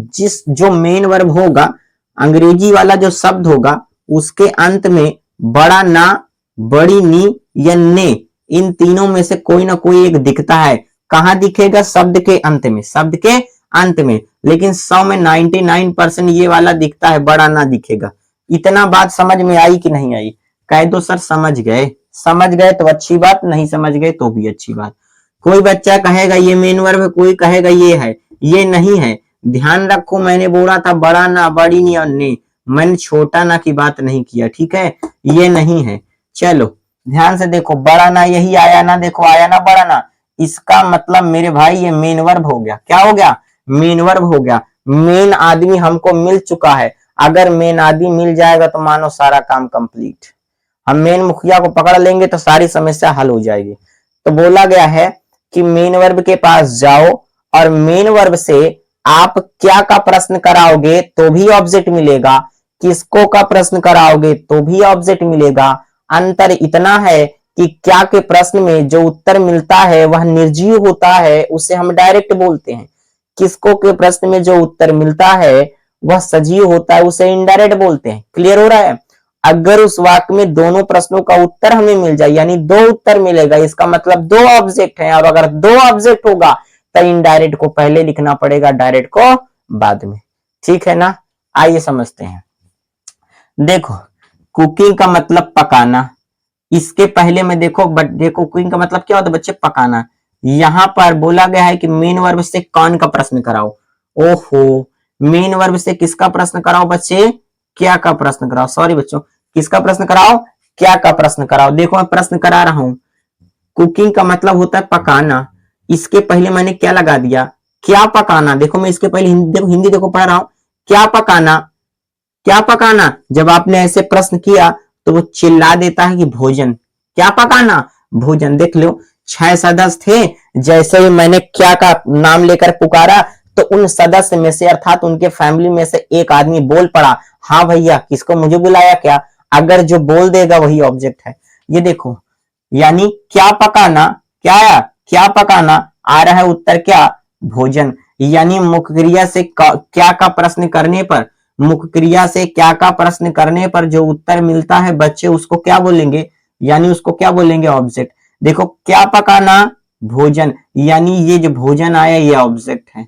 जो मेन वर्ब होगा, अंग्रेजी वाला जो शब्द होगा, उसके अंत में बड़ा ना, बड़ी नी या ने, इन तीनों में से कोई ना कोई एक दिखता है। कहां दिखेगा? शब्द के अंत में। शब्द के अंत में। लेकिन 100 में 99% ये वाला दिखता है, बड़ा ना दिखेगा। इतना बात समझ में आई कि नहीं आई? कह दो सर समझ गए। समझ गए तो अच्छी बात, नहीं समझ गए तो भी अच्छी बात। कोई बच्चा कहेगा ये मेन वर्ब है, कोई कहेगा ये है, ये नहीं है। ध्यान रखो, मैंने बोला था बड़ा ना, बड़ी नी और ने, मैंने छोटा ना की बात नहीं किया। ठीक है, ये नहीं है। चलो ध्यान से देखो, बड़ा ना यही आया ना, देखो आया ना बड़ा ना, इसका मतलब मेरे भाई ये मेन वर्ब हो गया। क्या हो गया? मेन वर्ब हो गया। मेन आदमी हमको मिल चुका है। अगर मेन आदमी मिल जाएगा तो मानो सारा काम कंप्लीट। हम मेन मुखिया को पकड़ लेंगे तो सारी समस्या हल हो जाएगी। तो बोला गया है कि मेन वर्ब के पास जाओ और मेन वर्ब से आप क्या का प्रश्न कराओगे तो भी ऑब्जेक्ट मिलेगा, किसको का प्रश्न कराओगे तो भी ऑब्जेक्ट मिलेगा। अंतर इतना है कि क्या के प्रश्न में जो उत्तर मिलता है वह निर्जीव होता है, उसे हम डायरेक्ट बोलते हैं। किसको के प्रश्न में जो उत्तर मिलता है वह सजीव होता है, उसे इनडायरेक्ट बोलते हैं। क्लियर हो रहा है? अगर उस वाक्य में दोनों प्रश्नों का उत्तर हमें मिल जाए, यानी दो उत्तर मिलेगा, इसका मतलब दो ऑब्जेक्ट हैं। और अगर दो ऑब्जेक्ट होगा तो इनडायरेक्ट को पहले लिखना पड़ेगा, डायरेक्ट को बाद में। ठीक है ना? आइए समझते हैं। देखो, कुकिंग का मतलब पकाना। इसके पहले में देखो, बट देखो कुकिंग का मतलब क्या होता है बच्चे? पकाना। यहां पर बोला गया है कि मेन वर्ब से कौन का प्रश्न कराओ। ओहो, मेन वर्ब से किसका प्रश्न कराओ बच्चे? क्या का प्रश्न कराओ। सॉरी बच्चों, किसका प्रश्न कराओ? क्या का प्रश्न कराओ। देखो मैं प्रश्न करा रहा हूं। कुकिंग का मतलब होता है पकाना। इसके पहले मैंने क्या लगा दिया? क्या पकाना। देखो मैं इसके पहले हिंदी देखो पढ़ रहा हूं। क्या पकाना, क्या पकाना। जब आपने ऐसे प्रश्न किया तो वो चिल्ला देता है कि भोजन। क्या पकाना? भोजन। देख लो, 6 सदस्य थे। जैसे ही मैंने क्या का नाम लेकर पुकारा तो उन सदस्य में से अर्थात उनके फैमिली में से एक आदमी बोल पड़ा, हाँ भैया किसको, मुझे बुलाया क्या? अगर जो बोल देगा वही ऑब्जेक्ट है। ये देखो, यानी क्या पकाना, क्या पकाना आ रहा है उत्तर क्या? भोजन। यानी मुख्य क्रिया से क्या का प्रश्न करने पर, मुख्य क्रिया से क्या का प्रश्न करने पर जो उत्तर मिलता है बच्चे उसको क्या बोलेंगे? यानी उसको क्या बोलेंगे? ऑब्जेक्ट। देखो क्या पकाना? भोजन। यानी ये जो भोजन आया ये ऑब्जेक्ट है।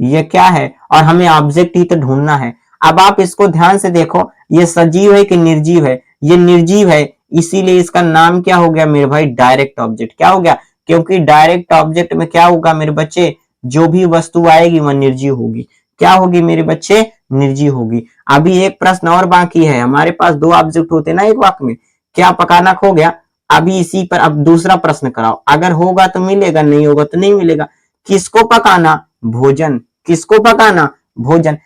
ये क्या है? और हमें ऑब्जेक्ट ही तो ढूंढना है। अब आप इसको ध्यान से देखो, ये सजीव है कि निर्जीव है? ये निर्जीव है, इसीलिए इसका नाम क्या हो गया मेरे भाई? Direct object. क्या हो गया? क्योंकि डायरेक्ट ऑब्जेक्ट में क्या होगा मेरे बच्चे? जो भी वस्तु आएगी वह निर्जीव होगी। क्या होगी मेरे बच्चे? निर्जीव होगी। अभी एक प्रश्न और बाकी है। हमारे पास दो ऑब्जेक्ट होते ना एक वाक्य में। क्या पकाना खो गया। अभी इसी पर अब दूसरा प्रश्न कराओ। अगर होगा तो मिलेगा, नहीं होगा तो नहीं मिलेगा। किसको पकाना? भोजन। किसको पकाना? भोजन।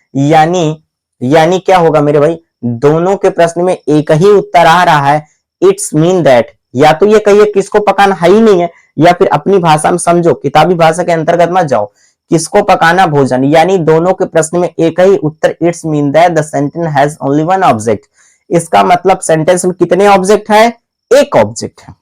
यानी क्या होगा मेरे भाई? दोनों के प्रश्न में एक ही उत्तर आ रहा है। इट्स मीन दैट, या तो ये कहिए किसको पकाना है ही नहीं है, या फिर अपनी भाषा में समझो, किताबी भाषा के अंतर्गत मत जाओ। किसको पकाना? भोजन। यानी दोनों के प्रश्न में एक ही उत्तर। It's mean that the sentence has only one object. इसका मतलब सेंटेंस में कितने ऑब्जेक्ट है? एक ऑब्जेक्ट है।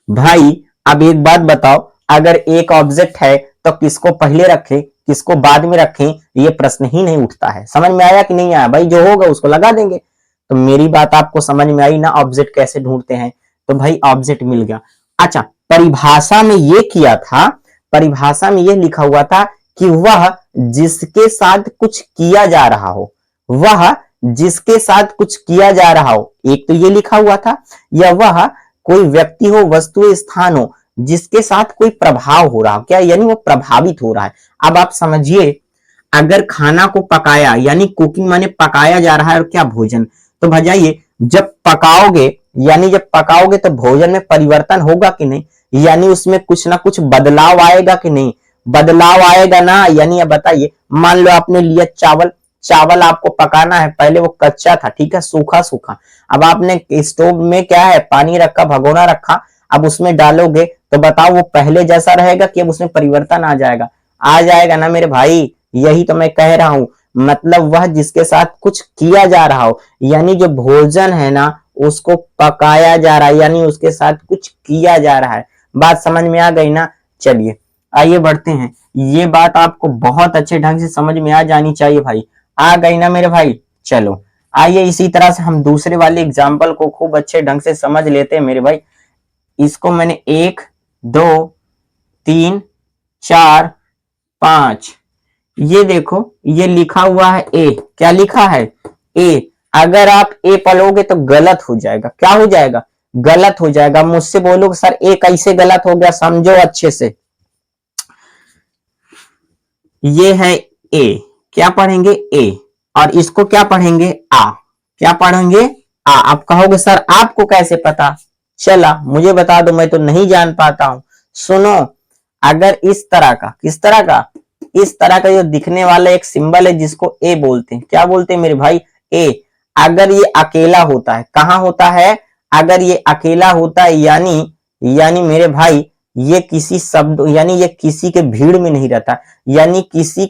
भाई अब एक बात बताओ, अगर एक ऑब्जेक्ट है तो किसको पहले रखें किसको बाद में रखें, ये प्रश्न ही नहीं उठता है। समझ में आया कि नहीं आया? भाई जो होगा उसको लगा देंगे। तो मेरी बात आपको समझ में आई ना? ऑब्जेक्ट कैसे ढूंढते हैं? तो भाई ऑब्जेक्ट मिल गया। अच्छा, परिभाषा में ये किया था, परिभाषा में ये लिखा हुआ था कि वह जिसके साथ कुछ किया जा रहा हो, वह जिसके साथ कुछ किया जा रहा हो। एक तो ये लिखा हुआ था, या वह कोई व्यक्ति हो, वस्तु, स्थान हो जिसके साथ कोई प्रभाव हो रहा हो। क्या? यानी वो प्रभावित हो रहा है। अब आप समझिए, अगर खाना को पकाया, यानी कुकिंग माने पकाया जा रहा है, और क्या? भोजन। तो भजाइए, जब पकाओगे, यानी जब पकाओगे तो भोजन में परिवर्तन होगा कि नहीं? यानी उसमें कुछ ना कुछ बदलाव आएगा कि नहीं? बदलाव आएगा ना। यानी अब बताइए, मान लो आपने लिया चावल, चावल आपको पकाना है, पहले वो कच्चा था, ठीक है, सूखा सूखा। अब आपने स्टोव में क्या है, पानी रखा, भगोना रखा, अब उसमें डालोगे तो बताओ वो पहले जैसा रहेगा कि अब उसमें परिवर्तन आ जाएगा? आ जाएगा ना मेरे भाई। यही तो मैं कह रहा हूं, मतलब वह जिसके साथ कुछ किया जा रहा हो, यानी जो भोजन है ना उसको पकाया जा रहा है, यानी उसके साथ कुछ किया जा रहा है। बात समझ में आ गई ना? चलिए आइए बढ़ते हैं। ये बात आपको बहुत अच्छे ढंग से समझ में आ जानी चाहिए भाई। आ गई ना मेरे भाई? चलो आइए इसी तरह से हम दूसरे वाले एग्जाम्पल को खूब अच्छे ढंग से समझ लेते हैं मेरे भाई। इसको मैंने 1 2 3 4 5, ये देखो ये लिखा हुआ है ए। क्या लिखा है? ए। अगर आप ए पढ़ोगे तो गलत हो जाएगा। क्या हो जाएगा? गलत हो जाएगा। मुझसे बोलोगे सर ए कैसे गलत हो गया? समझो अच्छे से। ये है ए, क्या पढ़ेंगे? ए। और इसको क्या पढ़ेंगे? आ। क्या पढ़ेंगे? आ। आप कहोगे सर आपको कैसे पता चला? मुझे बता दो, मैं तो नहीं जान पाता हूं। सुनो, अगर इस तरह का, किस तरह का, इस तरह का जो दिखने वाला एक सिंबल है जिसको ए बोलते हैं, क्या बोलते हैं मेरे भाई, ए। अगर ये अकेला होता है, कहां होता है, अगर ये अकेला होता है यानी मेरे भाई ये किसी शब्द यानी ये किसी के भीड़ में नहीं रहता, यानी किसी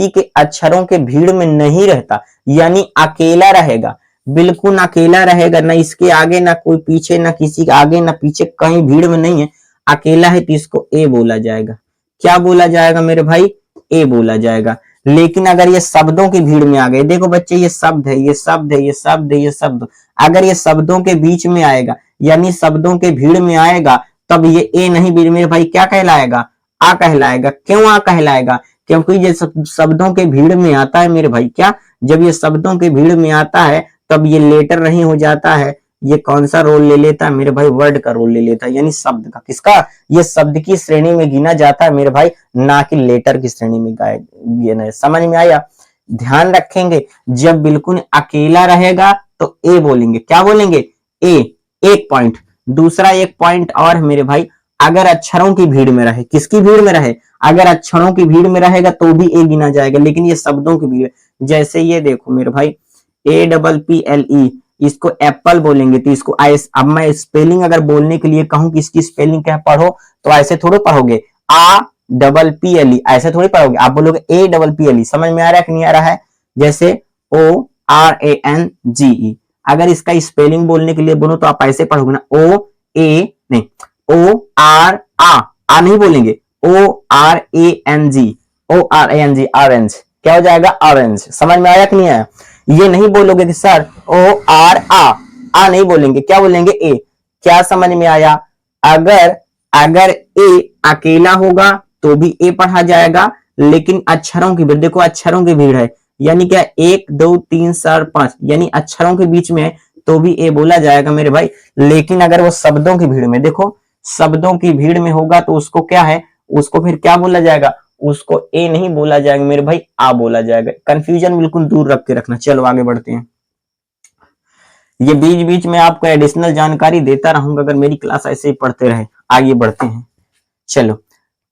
के अक्षरों के भीड़ में नहीं रहता, यानी अकेला रहेगा, बिल्कुल अकेला रहेगा, ना इसके आगे ना कोई पीछे, ना किसी के आगे ना पीछे, कहीं भीड़ में नहीं है, अकेला है, तो इसको ए बोला जाएगा। क्या बोला जाएगा मेरे भाई, ए बोला जाएगा। लेकिन अगर ये शब्दों की भीड़ में आ गए, देखो बच्चे ये शब्द है, ये शब्द है, ये शब्द है, ये शब्द, अगर ये शब्दों के बीच में आएगा यानी शब्दों के भीड़ में आएगा, तब ये ए नहीं मेरे भाई क्या कहलाएगा, आ कहलाएगा। क्यों आ कहलाएगा, क्योंकि ये शब्दों के भीड़ में आता है मेरे भाई, क्या, जब ये शब्दों के भीड़ में आता है तब ये लेटर नहीं हो जाता है, ये कौन सा रोल ले लेता है मेरे भाई, वर्ड का रोल ले लेता है, यानी शब्द का, किसका, ये शब्द की श्रेणी में गिना जाता है मेरे भाई, ना कि लेटर की श्रेणी में गिना। समझ में आया, ध्यान रखेंगे, जब बिल्कुल अकेला रहेगा तो ए बोलेंगे, क्या बोलेंगे, ए। एक पॉइंट, दूसरा एक पॉइंट और मेरे भाई, अगर अक्षरों की भीड़ में रहे, किसकी भीड़ में रहे, अगर अक्षरों की भीड़ में रहेगा तो भी ए गिना जाएगा, लेकिन ये शब्दों की भीड़, जैसे ये देखो मेरे भाई APPLE, इसको एप्पल बोलेंगे, तो इसको अब मैं स्पेलिंग अगर बोलने के लिए कहूं कि इसकी स्पेलिंग क्या पढ़ो, तो ऐसे थोड़े पढ़ोगे, APPLE, ऐसे थोड़ी पढ़ोगे, आप बोलोगे APPLE। समझ में आ रहा है कि नहीं आ रहा है, जैसे ORANGE, अगर इसका स्पेलिंग बोलने के लिए बोलो तो आप ऐसे पढ़ोगे ना, नहीं, आ नहीं बोलेंगे, ORANG, ऑरेंज, क्या हो जाएगा, ऑरेंज। समझ में आया कि नहीं आया, ये नहीं बोलोगे कि सर आ नहीं बोलेंगे, क्या बोलेंगे, ए। क्या समझ में आया, अगर ए अकेला होगा तो भी ए पढ़ा जाएगा, लेकिन अक्षरों की भीड़, देखो अक्षरों की भीड़ है, यानी क्या 1 2 3 4 5, यानी अक्षरों के बीच में है तो भी ए बोला जाएगा मेरे भाई। लेकिन अगर वो शब्दों की भीड़ में, देखो शब्दों की भीड़ में होगा तो उसको क्या है, उसको फिर क्या बोला जाएगा, उसको ए नहीं बोला जाएगा मेरे भाई, आ बोला जाएगा। कंफ्यूजन बिल्कुल दूर रख के रखना। चलो आगे बढ़ते हैं, ये बीच बीच में आपको एडिशनल जानकारी देता रहूंगा अगर मेरी क्लास ऐसे ही पढ़ते रहे। आगे बढ़ते हैं, चलो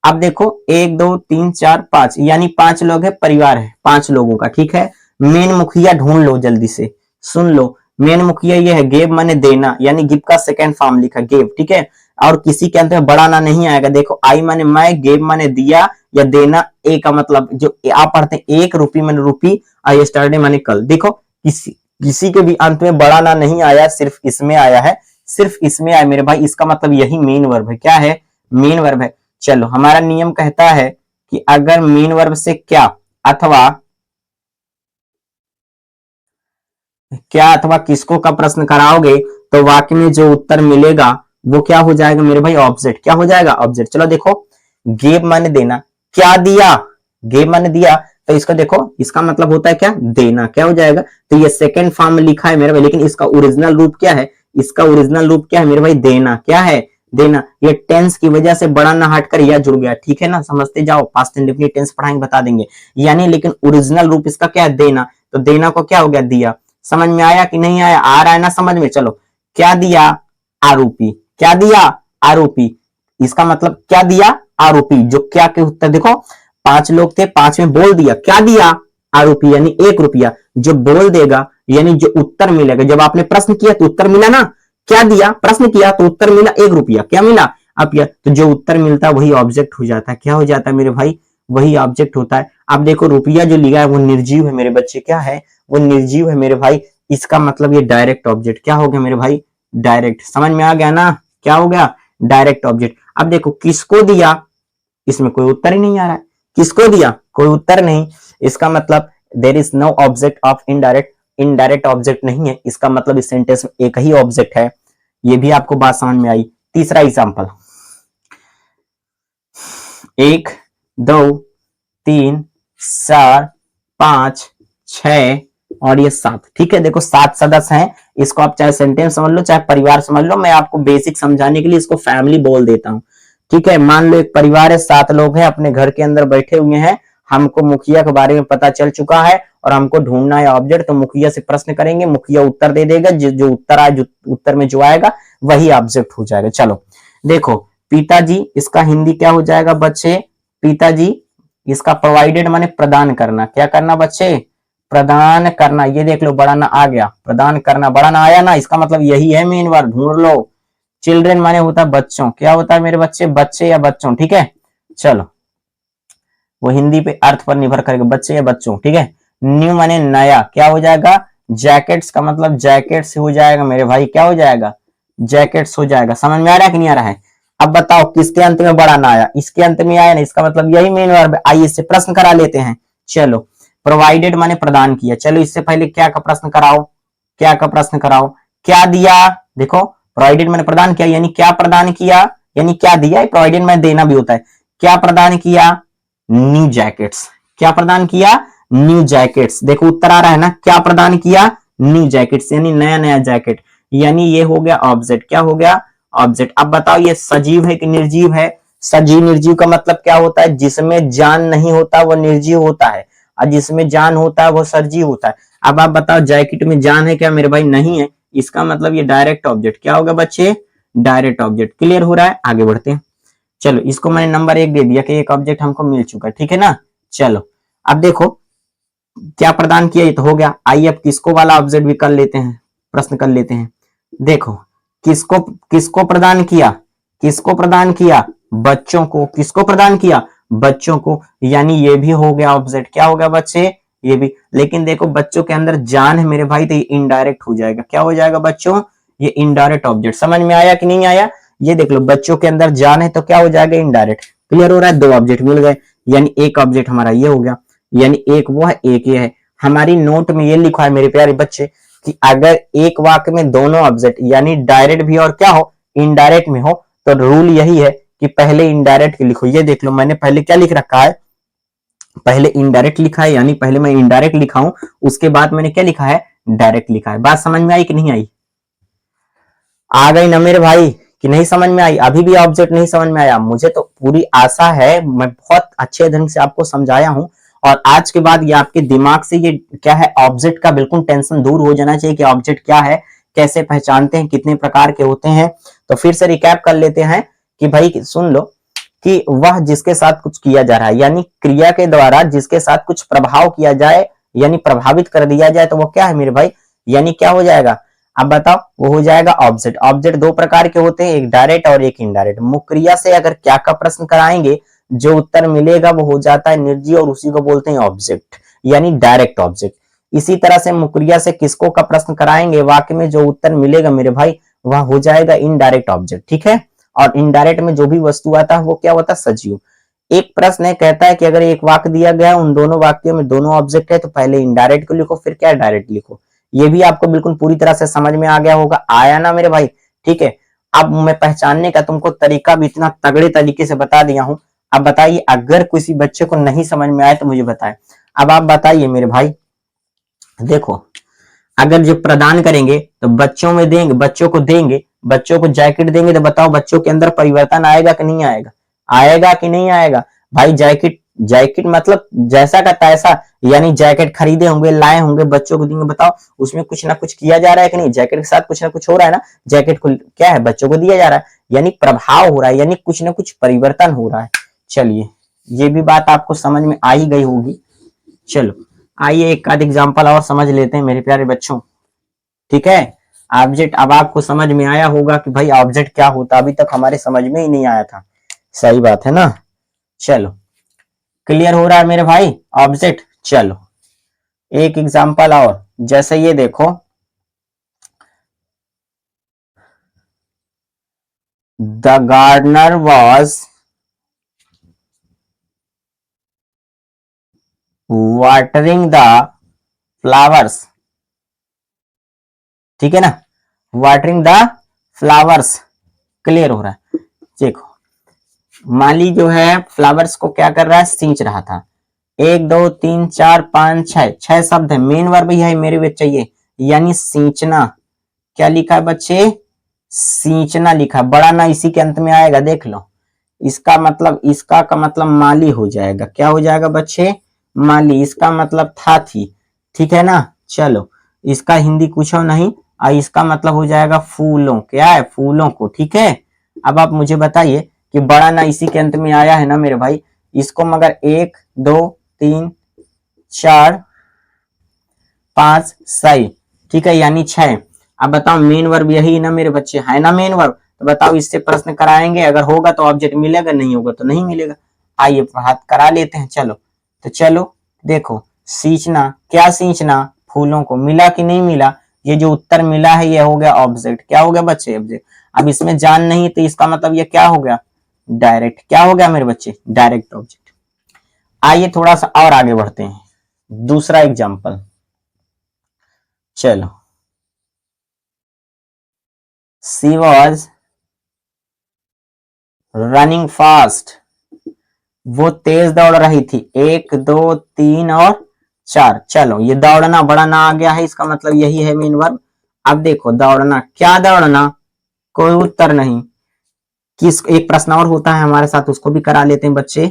अब देखो 1 2 3 4 5, यानी 5 लोग है, परिवार है 5 लोगों का, ठीक है। मेन मुखिया ढूंढ लो जल्दी से, सुन लो, मेन मुखिया ये है, गेब माने देना, यानी गिव का सेकंड फॉर्म लिखा गेब, ठीक है। और किसी के अंत में बड़ा ना नहीं आएगा, देखो आई माने मैं, गेब माने दिया या देना, ए का मतलब जो आप पढ़ते हैं 1 रुपी माने रुपी, और यस्टरडे माने कल। देखो किसी के भी अंत में बड़ा ना नहीं आया, सिर्फ इसमें आया है, सिर्फ इसमें आया मेरे भाई, इसका मतलब यही मेन वर्ब है, क्या है, मेन वर्ब है। चलो हमारा नियम कहता है कि अगर मेन वर्ब से क्या अथवा किसको का प्रश्न कराओगे तो वाक्य में जो उत्तर मिलेगा वो क्या हो जाएगा मेरे भाई, ऑब्जेक्ट। क्या हो जाएगा, ऑब्जेक्ट। चलो देखो, गेव माने देना, क्या दिया, गेव माने दिया, तो इसका देखो, इसका मतलब होता है क्या, देना, क्या हो जाएगा, तो ये सेकंड फॉर्म में लिखा है मेरे भाई, लेकिन इसका ओरिजिनल रूप क्या है, इसका ओरिजिनल रूप क्या है मेरे भाई, देना। क्या है, देना। ये टेंस की वजह से बड़ा ना हटकर यह जुड़ गया, ठीक है ना, समझते जाओ, पास्ट इंडेफिनिट टेंस पढ़ाएंगे बता देंगे, यानी लेकिन ओरिजिनल रूप इसका क्या है, देना। तो देना को क्या हो गया, दिया। समझ में आया कि नहीं आया, आ रहा है ना समझ में। चलो, क्या दिया, आरोपी, क्या दिया, आरोपी, इसका मतलब क्या दिया, आरोपी। जो क्या के उत्तर देखो, 5 लोग थे, 5 में बोल दिया, क्या दिया, आरोपी, यानी 1 रुपया। जो बोल देगा यानी जो उत्तर मिलेगा, जब आपने प्रश्न किया तो उत्तर मिला ना, क्या दिया, प्रश्न किया तो उत्तर मिला 1 रुपया, क्या मिला, अब तो जो उत्तर मिलता है वही ऑब्जेक्ट हो जाता है। क्या हो जाता है मेरे भाई, वही ऑब्जेक्ट होता है। अब देखो रुपया जो लिखा है वो निर्जीव है मेरे बच्चे, क्या है, वो निर्जीव है मेरे भाई, इसका मतलब ये डायरेक्ट ऑब्जेक्ट। क्या हो गया मेरे भाई, डायरेक्ट। समझ में आ गया ना, क्या हो गया, डायरेक्ट ऑब्जेक्ट। अब देखो किसको दिया, इसमें कोई उत्तर ही नहीं आ रहा है, किसको दिया, कोई उत्तर नहीं, इसका मतलब there is no object of indirect, indirect object नहीं है, इसका मतलब इस सेंटेंस में एक ही ऑब्जेक्ट है। ये भी आपको बात समझ में आई। तीसरा एग्जांपल, 1 2 3 4 5 6 और ये 7, ठीक है। देखो 7 सदस्य हैं, इसको आप चाहे सेंटेंस समझ लो चाहे परिवार समझ लो, मैं आपको बेसिक समझाने के लिए इसको फैमिली बोल देता हूं, ठीक है। मान लो एक परिवार है, 7 लोग हैं, अपने घर के अंदर बैठे हुए हैं, हमको मुखिया के बारे में पता चल चुका है और हमको ढूंढना है ऑब्जेक्ट, तो मुखिया से प्रश्न करेंगे, मुखिया उत्तर दे देगा, जो उत्तर आए, जो उत्तर में जो आएगा वही ऑब्जेक्ट हो जाएगा। चलो देखो, पिताजी, इसका हिंदी क्या हो जाएगा बच्चे, पिताजी, इसका प्रोवाइडेड माने प्रदान करना, क्या करना बच्चे, प्रदान करना। ये देख लो बड़ा ना आ गया, प्रदान करना, बड़ा ना आया ना, इसका मतलब यही है मेन वर्ड, ढूंढ लो। चिल्ड्रेन माने होता है बच्चों, क्या होता है मेरे बच्चे, बच्चे या बच्चों, ठीक है। चलो वो हिंदी पे अर्थ पर निर्भर करेगा, बच्चे या बच्चों, ठीक है। न्यू माने नया, क्या हो जाएगा, जैकेट्स का मतलब जैकेट्स हो जाएगा मेरे भाई, क्या हो जाएगा, जैकेट्स हो जाएगा। समझ में आ रहा है कि नहीं आ रहा है। अब बताओ किसके अंत में बड़ा ना आया, इसके अंत में आया ना, इसका मतलब यही मेन वर्ब। आइए इससे प्रश्न करा लेते हैं। चलो प्रोवाइडेड माने प्रदान किया, चलो इससे पहले क्या का प्रश्न कराओ, क्या का प्रश्न कराओ, क्या दिया। देखो प्रोवाइडेड माने प्रदान किया, यानी क्या प्रदान किया, यानी क्या दिया, प्रोवाइडेड माने देना भी होता है। क्या प्रदान किया, न्यू जैकेट्स, क्या प्रदान किया, न्यू जैकेट्स। देखो उत्तर आ रहा है ना, क्या प्रदान किया, न्यू जैकेट्स, यानी नया नया जैकेट, यानी ये हो गया ऑब्जेक्ट, क्या हो गया, ऑब्जेक्ट। अब बताओ ये सजीव है कि निर्जीव है। सजीव निर्जीव का मतलब क्या होता है, जिसमें जान नहीं होता वो निर्जीव होता है, और जिसमें जान होता है वो सजीव होता है। अब आप बताओ जैकेट में जान है क्या मेरे भाई, नहीं है, इसका मतलब ये डायरेक्ट ऑब्जेक्ट, क्या होगा बच्चे, डायरेक्ट ऑब्जेक्ट। क्लियर हो रहा है, आगे बढ़ते हैं। चलो इसको मैंने नंबर 1 दे दिया कि एक ऑब्जेक्ट हमको मिल चुका है, ठीक है ना। चलो अब देखो क्या प्रदान किया, ये तो हो गया। आइए अब किसको वाला ऑब्जेक्ट भी कर लेते हैं, प्रश्न कर लेते हैं। देखो किसको किसको प्रदान किया, किसको प्रदान किया, बच्चों को। किसको प्रदान किया, बच्चों को, यानी ये भी हो गया ऑब्जेक्ट, क्या हो गया बच्चे, ये भी। लेकिन देखो बच्चों के अंदर जान है मेरे भाई, तो ये इनडायरेक्ट हो जाएगा, क्या हो जाएगा बच्चों, ये इनडायरेक्ट ऑब्जेक्ट। समझ में आया कि नहीं आया, ये देख लो बच्चों के अंदर जान है तो क्या हो जाएगा, इनडायरेक्ट। क्लियर हो रहा है, 2 ऑब्जेक्ट मिल गए, यानी एक ऑब्जेक्ट हमारा ये हो गया, यानी एक वो है एक ये है। हमारी नोट में ये लिखा है मेरे प्यारे बच्चे कि अगर एक वाक्य में दोनों ऑब्जेक्ट यानी डायरेक्ट भी और क्या हो, इनडायरेक्ट में हो, तो रूल यही है कि पहले इनडायरेक्ट लिखो। ये देख लो मैंने पहले क्या लिख रखा है, पहले इनडायरेक्ट लिखा है, यानी पहले मैं इनडायरेक्ट लिखा हूं, उसके बाद मैंने क्या लिखा है, डायरेक्ट लिखा है। बात समझ में आई कि नहीं आई, आ गई ना मेरे भाई कि नहीं समझ में आई, अभी भी ऑब्जेक्ट नहीं समझ में आया, मुझे तो पूरी आशा है मैं बहुत अच्छे ढंग से आपको समझाया हूं। और आज के बाद ये आपके दिमाग से ये क्या है, ऑब्जेक्ट का बिल्कुल टेंशन दूर हो जाना चाहिए कि ऑब्जेक्ट क्या है, कैसे पहचानते हैं, कितने प्रकार के होते हैं। तो फिर से रिकैप कर लेते हैं कि भाई सुन लो कि वह जिसके साथ कुछ किया जा रहा है, यानी क्रिया के द्वारा जिसके साथ कुछ प्रभाव किया जाए, यानी प्रभावित कर दिया जाए, तो वो क्या है मेरे भाई, यानी क्या हो जाएगा। अब बताओ वो हो जाएगा ऑब्जेक्ट। ऑब्जेक्ट 2 प्रकार के होते हैं, एक डायरेक्ट और एक इनडायरेक्ट। मुक्रिया से अगर क्या का प्रश्न कराएंगे, जो उत्तर मिलेगा वो हो जाता है निर्जीव, और उसी को बोलते हैं ऑब्जेक्ट, यानी डायरेक्ट ऑब्जेक्ट। इसी तरह से मुक्रिया से किसको का प्रश्न कराएंगे, वाक्य में जो उत्तर मिलेगा मेरे भाई वह हो जाएगा इनडायरेक्ट ऑब्जेक्ट, ठीक है। और इनडायरेक्ट में जो भी वस्तु आता है वो क्या होता है, सजीव। एक प्रश्न है कहता है कि अगर एक वाक्य दिया गया है, उन दोनों वाक्यों में दोनों ऑब्जेक्ट है, तो पहले इनडायरेक्ट को लिखो फिर क्या डायरेक्ट लिखो। ये भी आपको बिल्कुल पूरी तरह से समझ में आ गया होगा, आया ना मेरे भाई, ठीक है। अब मैं पहचानने का तुमको तरीका भी इतना तगड़े तरीके से बता दिया हूं। अब बताइए अगर किसी बच्चे को नहीं समझ में आए तो मुझे बताए। अब आप बताइए मेरे भाई, देखो अगर जो प्रदान करेंगे तो बच्चों में देंगे, बच्चों को देंगे, बच्चों को जैकेट देंगे, तो बताओ बच्चों के अंदर परिवर्तन आएगा कि नहीं आएगा, आएगा कि नहीं आएगा भाई। जैकेट जैकेट मतलब जैसा का तैसा, यानी जैकेट खरीदे होंगे, लाए होंगे, बच्चों को देंगे, बताओ उसमें कुछ ना कुछ किया जा रहा है कि नहीं, जैकेट के साथ कुछ ना कुछ हो रहा है ना, जैकेट को क्या है बच्चों को दिया जा रहा है, यानी प्रभाव हो रहा है, यानी कुछ ना कुछ परिवर्तन हो रहा है। चलिए ये भी बात आपको समझ में आ ही गई होगी। चलो आइए एक आध एग्जाम्पल और समझ लेते हैं मेरे प्यारे बच्चों, ठीक है। ऑब्जेक्ट अब आपको समझ में आया होगा कि भाई ऑब्जेक्ट क्या होता, अभी तक हमारे समझ में ही नहीं आया था, सही बात है ना। चलो क्लियर हो रहा है मेरे भाई ऑब्जेक्ट। चलो एक एग्जाम्पल और, जैसे ये देखो, the gardener was watering the flowers, ठीक है ना, वाटरिंग द फ्लावर्स। क्लियर हो रहा है, देखो माली जो है फ्लावर्स को क्या कर रहा है, सींच रहा था। 1 2 3 4 5 6 6 शब्द है, मेन वर्ब ही है मेरे भी चाहिए, यानी सींचना। क्या लिखा है बच्चे, सींचना लिखा, बड़ा ना इसी के अंत में आएगा, देख लो। इसका मतलब, इसका का मतलब माली हो जाएगा, क्या हो जाएगा बच्चे, माली। इसका मतलब था थी, ठीक है ना। चलो इसका हिंदी कुछ नहीं, और इसका मतलब हो जाएगा फूलों, क्या है, फूलों को, ठीक है। अब आप मुझे बताइए कि बड़ा ना इसी के अंत में आया है ना मेरे भाई, इसको मगर 1 2 3 4 5 सही, ठीक है, यानी 6। अब बताओ मेन वर्ब यही ना मेरे बच्चे, है ना मेन वर्ब। तो बताओ इससे प्रश्न कराएंगे, अगर होगा तो ऑब्जेक्ट मिलेगा, नहीं होगा तो नहीं मिलेगा। आइए बात करा लेते हैं। चलो तो चलो देखो, सींचना, क्या सींचना, फूलों को, मिला कि नहीं मिला। ये जो उत्तर मिला है ये हो गया ऑब्जेक्ट। क्या हो गया बच्चे, ऑब्जेक्ट। अब इसमें जान नहीं तो इसका मतलब ये क्या हो गया, डायरेक्ट। क्या हो गया मेरे बच्चे, डायरेक्ट ऑब्जेक्ट। आइए थोड़ा सा और आगे बढ़ते हैं, दूसरा एग्जाम्पल। चलो, शी वॉज रनिंग फास्ट, वो तेज दौड़ रही थी। 1 2 3 और 4। चलो ये दौड़ना बड़ा ना आ गया है, इसका मतलब यही है मेन वर्ब। अब देखो दौड़ना, क्या दौड़ना, कोई उत्तर नहीं। किस, एक प्रश्न और होता है हमारे साथ, उसको भी करा लेते हैं बच्चे।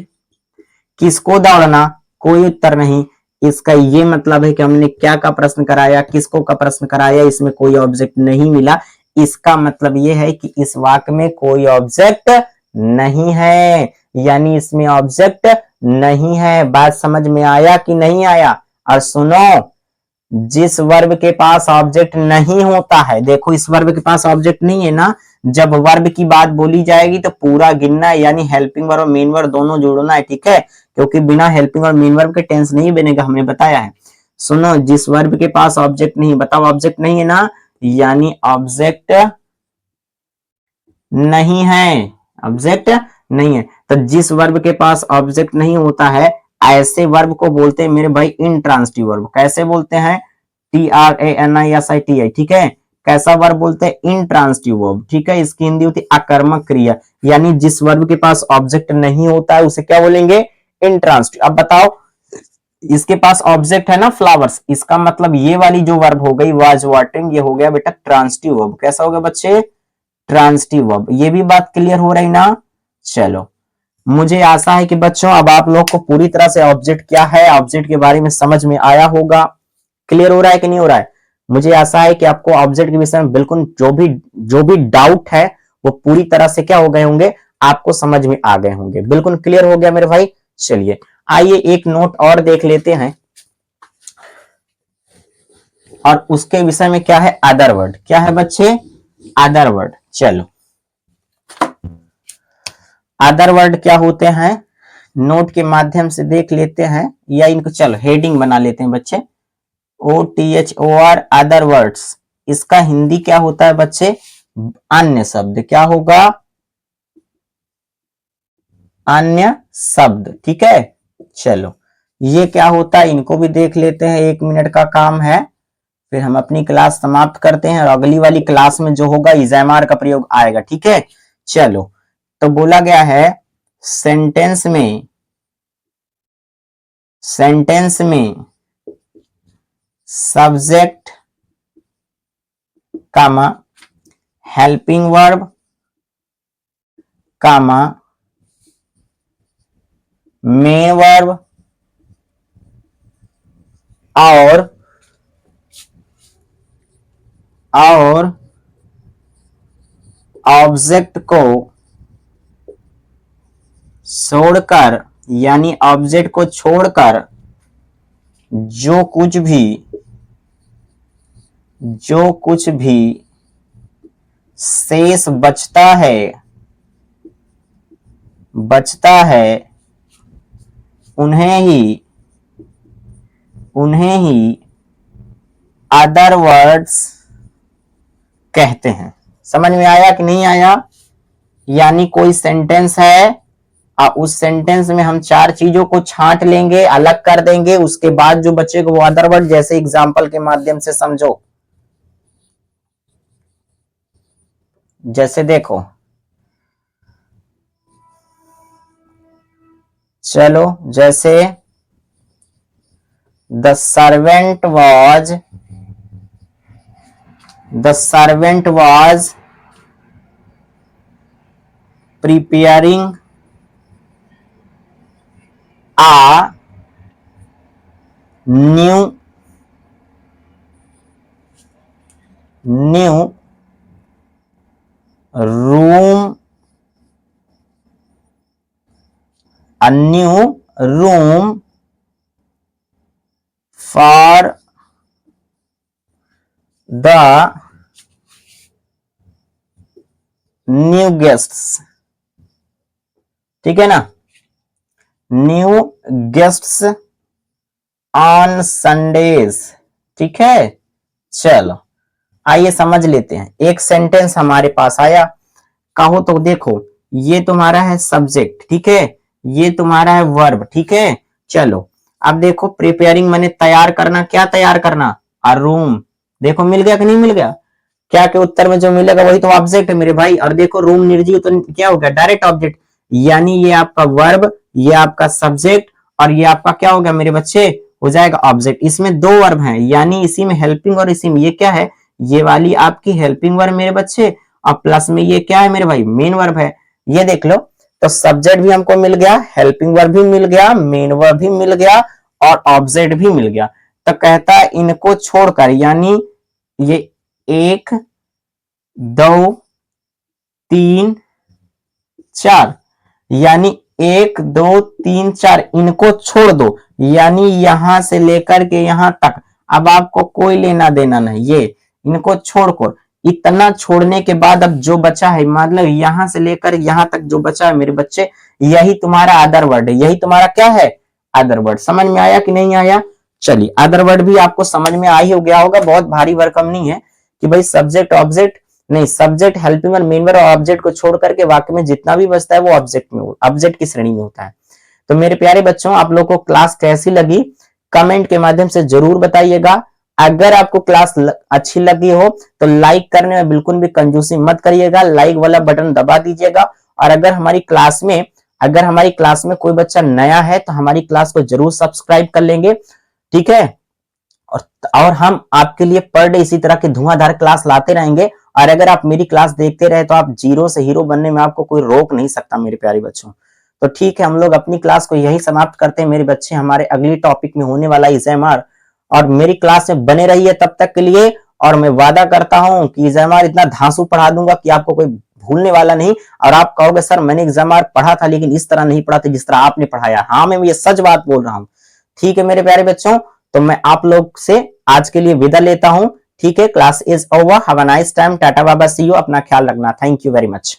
किसको दौड़ना, कोई उत्तर नहीं। इसका ये मतलब है कि हमने क्या का प्रश्न कराया, किसको का प्रश्न कराया, इसमें कोई ऑब्जेक्ट नहीं मिला। इसका मतलब ये है कि इस वाक्य में कोई ऑब्जेक्ट नहीं है, यानी इसमें ऑब्जेक्ट नहीं है। बात समझ में आया कि नहीं आया। और सुनो, जिस वर्ब के पास ऑब्जेक्ट नहीं होता है, देखो इस वर्ब के पास ऑब्जेक्ट नहीं है ना, जब वर्ब की बात बोली जाएगी तो पूरा गिनना है, यानी हेल्पिंग वर्ब और मेन वर्ब दोनों जोड़ना है, ठीक है। क्योंकि बिना हेल्पिंग और मेन वर्ब के टेंस नहीं बनेगा, हमने बताया है। सुनो, जिस वर्ब के पास ऑब्जेक्ट नहीं, बताओ ऑब्जेक्ट नहीं है ना, यानी ऑब्जेक्ट नहीं है, ऑब्जेक्ट नहीं है। तो जिस वर्ब के पास ऑब्जेक्ट नहीं होता है, ऐसे वर्ब को बोलते हैं मेरे भाई इंट्रांसिटिव वर्ब। कैसे बोलते हैं, TRANISITI, ठीक है। कैसा वर्ब बोलते हैं, इंट्रांसिटिव वर्ब, ठीक है। इसकी हिंदी होती है अकर्मक क्रिया, यानी जिस वर्ब के पास ऑब्जेक्ट नहीं होता है उसे क्या बोलेंगे, इंट्रांसिटिव। अब बताओ, इसके पास ऑब्जेक्ट है ना फ्लावर्स, इसका मतलब ये वाली जो वर्ब हो गई वाज वाटरिंग, ये हो गया बेटा ट्रांसिटिव वर्ब। कैसा हो गया बच्चे, ट्रांसिटिव वर्ब। ये भी बात क्लियर हो रही ना। चलो, मुझे आशा है कि बच्चों अब आप लोग को पूरी तरह से ऑब्जेक्ट क्या है, ऑब्जेक्ट के बारे में समझ में आया होगा। क्लियर हो रहा है कि नहीं हो रहा है। मुझे आशा है कि आपको ऑब्जेक्ट के विषय में बिल्कुल जो भी डाउट है वो पूरी तरह से क्या हो गए होंगे, आपको समझ में आ गए होंगे। बिल्कुल क्लियर हो गया मेरे भाई। चलिए आइए एक नोट और देख लेते हैं, और उसके विषय में क्या है, अदर वर्ड। क्या है बच्चे, अदर वर्ड। चलो, अदर वर्ड क्या होते हैं, नोट के माध्यम से देख लेते हैं, या इनको चलो हेडिंग बना लेते हैं बच्चे। OTHOR, other words. इसका हिंदी क्या होता है बच्चे, अन्य शब्द। क्या होगा, अन्य शब्द, ठीक है। चलो ये क्या होता है, इनको भी देख लेते हैं, 1 मिनट का काम है, फिर हम अपनी क्लास समाप्त करते हैं, और अगली वाली क्लास में जो होगा इजैमार का प्रयोग आएगा, ठीक है। चलो, तो बोला गया है सेंटेंस में, सेंटेंस में सब्जेक्ट कामा हेल्पिंग वर्ब कामा मेन वर्ब और ऑब्जेक्ट को छोड़कर, यानी ऑब्जेक्ट को छोड़कर जो कुछ भी, जो कुछ भी शेष बचता है, बचता है, उन्हें ही, उन्हें ही अदर वर्ड्स कहते हैं। समझ में आया कि नहीं आया। यानी कोई सेंटेंस है और उस सेंटेंस में हम 4 चीजों को छांट लेंगे, अलग कर देंगे, उसके बाद जो बचेगा वो अदर वर्ड। जैसे एग्जांपल के माध्यम से समझो, जैसे देखो, चलो जैसे the servant was preparing a new new room a new room for the new guests, ठीक है ना, न्यू गेस्ट्स ऑन संडेज, ठीक है। चलो आइए समझ लेते हैं, एक सेंटेंस हमारे पास आया, कहो तो देखो ये तुम्हारा है सब्जेक्ट, ठीक है, ये तुम्हारा है वर्ब, ठीक है। चलो अब देखो प्रिपेयरिंग माने तैयार करना, क्या तैयार करना, अ रूम, देखो मिल गया कि नहीं मिल गया, क्या के उत्तर में जो मिलेगा वही तो ऑब्जेक्ट है मेरे भाई। और देखो रूम निर्जीव तो क्या हो गया, डायरेक्ट ऑब्जेक्ट, यानी ये आपका वर्ब, ये आपका सब्जेक्ट, और ये आपका क्या हो गया मेरे बच्चे, हो जाएगा ऑब्जेक्ट। इसमें दो वर्ब हैं, यानी इसी में हेल्पिंग और इसी में ये क्या है, ये वाली आपकी हेल्पिंग वर्ब मेरे बच्चे, और प्लस में ये क्या है मेरे भाई, मेन वर्ब है। ये देख लो, तो सब्जेक्ट भी हमको मिल गया, हेल्पिंग वर्ब भी मिल गया, मेन वर्ब भी मिल गया, और ऑब्जेक्ट भी मिल गया। तो कहता है इनको छोड़कर, यानी ये 1 2 3 4, यानी 1 2 3 4 इनको छोड़ दो, यानी यहां से लेकर के यहां तक अब आपको कोई लेना देना नहीं, ये इनको छोड़कर, इतना छोड़ने के बाद अब जो बचा है, मतलब यहां से लेकर यहां तक जो बचा है मेरे बच्चे, यही तुम्हारा अदर वर्ड है, यही तुम्हारा क्या है, अदर वर्ड। समझ में आया कि नहीं आया, चलिए अदर वर्ड भी आपको समझ में आ ही हो गया होगा, बहुत भारी भरकम नहीं है कि भाई सब्जेक्ट ऑब्जेक्ट नहीं, सब्जेक्ट हेल्पिंग और मेन वर्ब और ऑब्जेक्ट को छोड़ करके वाक्य में जितना भी बचता है वो ऑब्जेक्ट में, ऑब्जेक्ट की श्रेणी में होता है। तो मेरे प्यारे बच्चों आप लोग को क्लास कैसी लगी कमेंट के माध्यम से जरूर बताइएगा। अगर आपको क्लास अच्छी लगी हो तो लाइक करने में बिल्कुल भी कंजूसी मत करिएगा, लाइक वाला बटन दबा दीजिएगा। और अगर हमारी क्लास में कोई बच्चा नया है तो हमारी क्लास को जरूर सब्सक्राइब कर लेंगे, ठीक है। और हम आपके लिए पर डे इसी तरह के धुआंधार क्लास लाते रहेंगे। और अगर आप मेरी क्लास देखते रहे तो आप जीरो से हीरो बनने में आपको कोई रोक नहीं सकता मेरे प्यारे बच्चों। तो ठीक है, हम लोग अपनी क्लास को यही समाप्त करते हैं मेरे बच्चे, हमारे अगली टॉपिक में होने वाला इज़ेएमआर, और मेरी क्लास में बने रहिए तब तक के लिए। और मैं वादा करता हूं कि इज़ेएमआर इतना धांसू पढ़ा दूंगा कि आपको कोई भूलने वाला नहीं, और आप कहोगे सर मैंने इज़ेएमआर पढ़ा था लेकिन इस तरह नहीं पढ़ा था जिस तरह आपने पढ़ाया। हाँ मैं ये सच बात बोल रहा हूं, ठीक है मेरे प्यारे बच्चों। तो मैं आप लोग से आज के लिए विदा लेता हूं, ठीक है। Class is over, have a nice time, tata बाबा, सी यू, अपना ख्याल रखना, थैंक यू वेरी मच।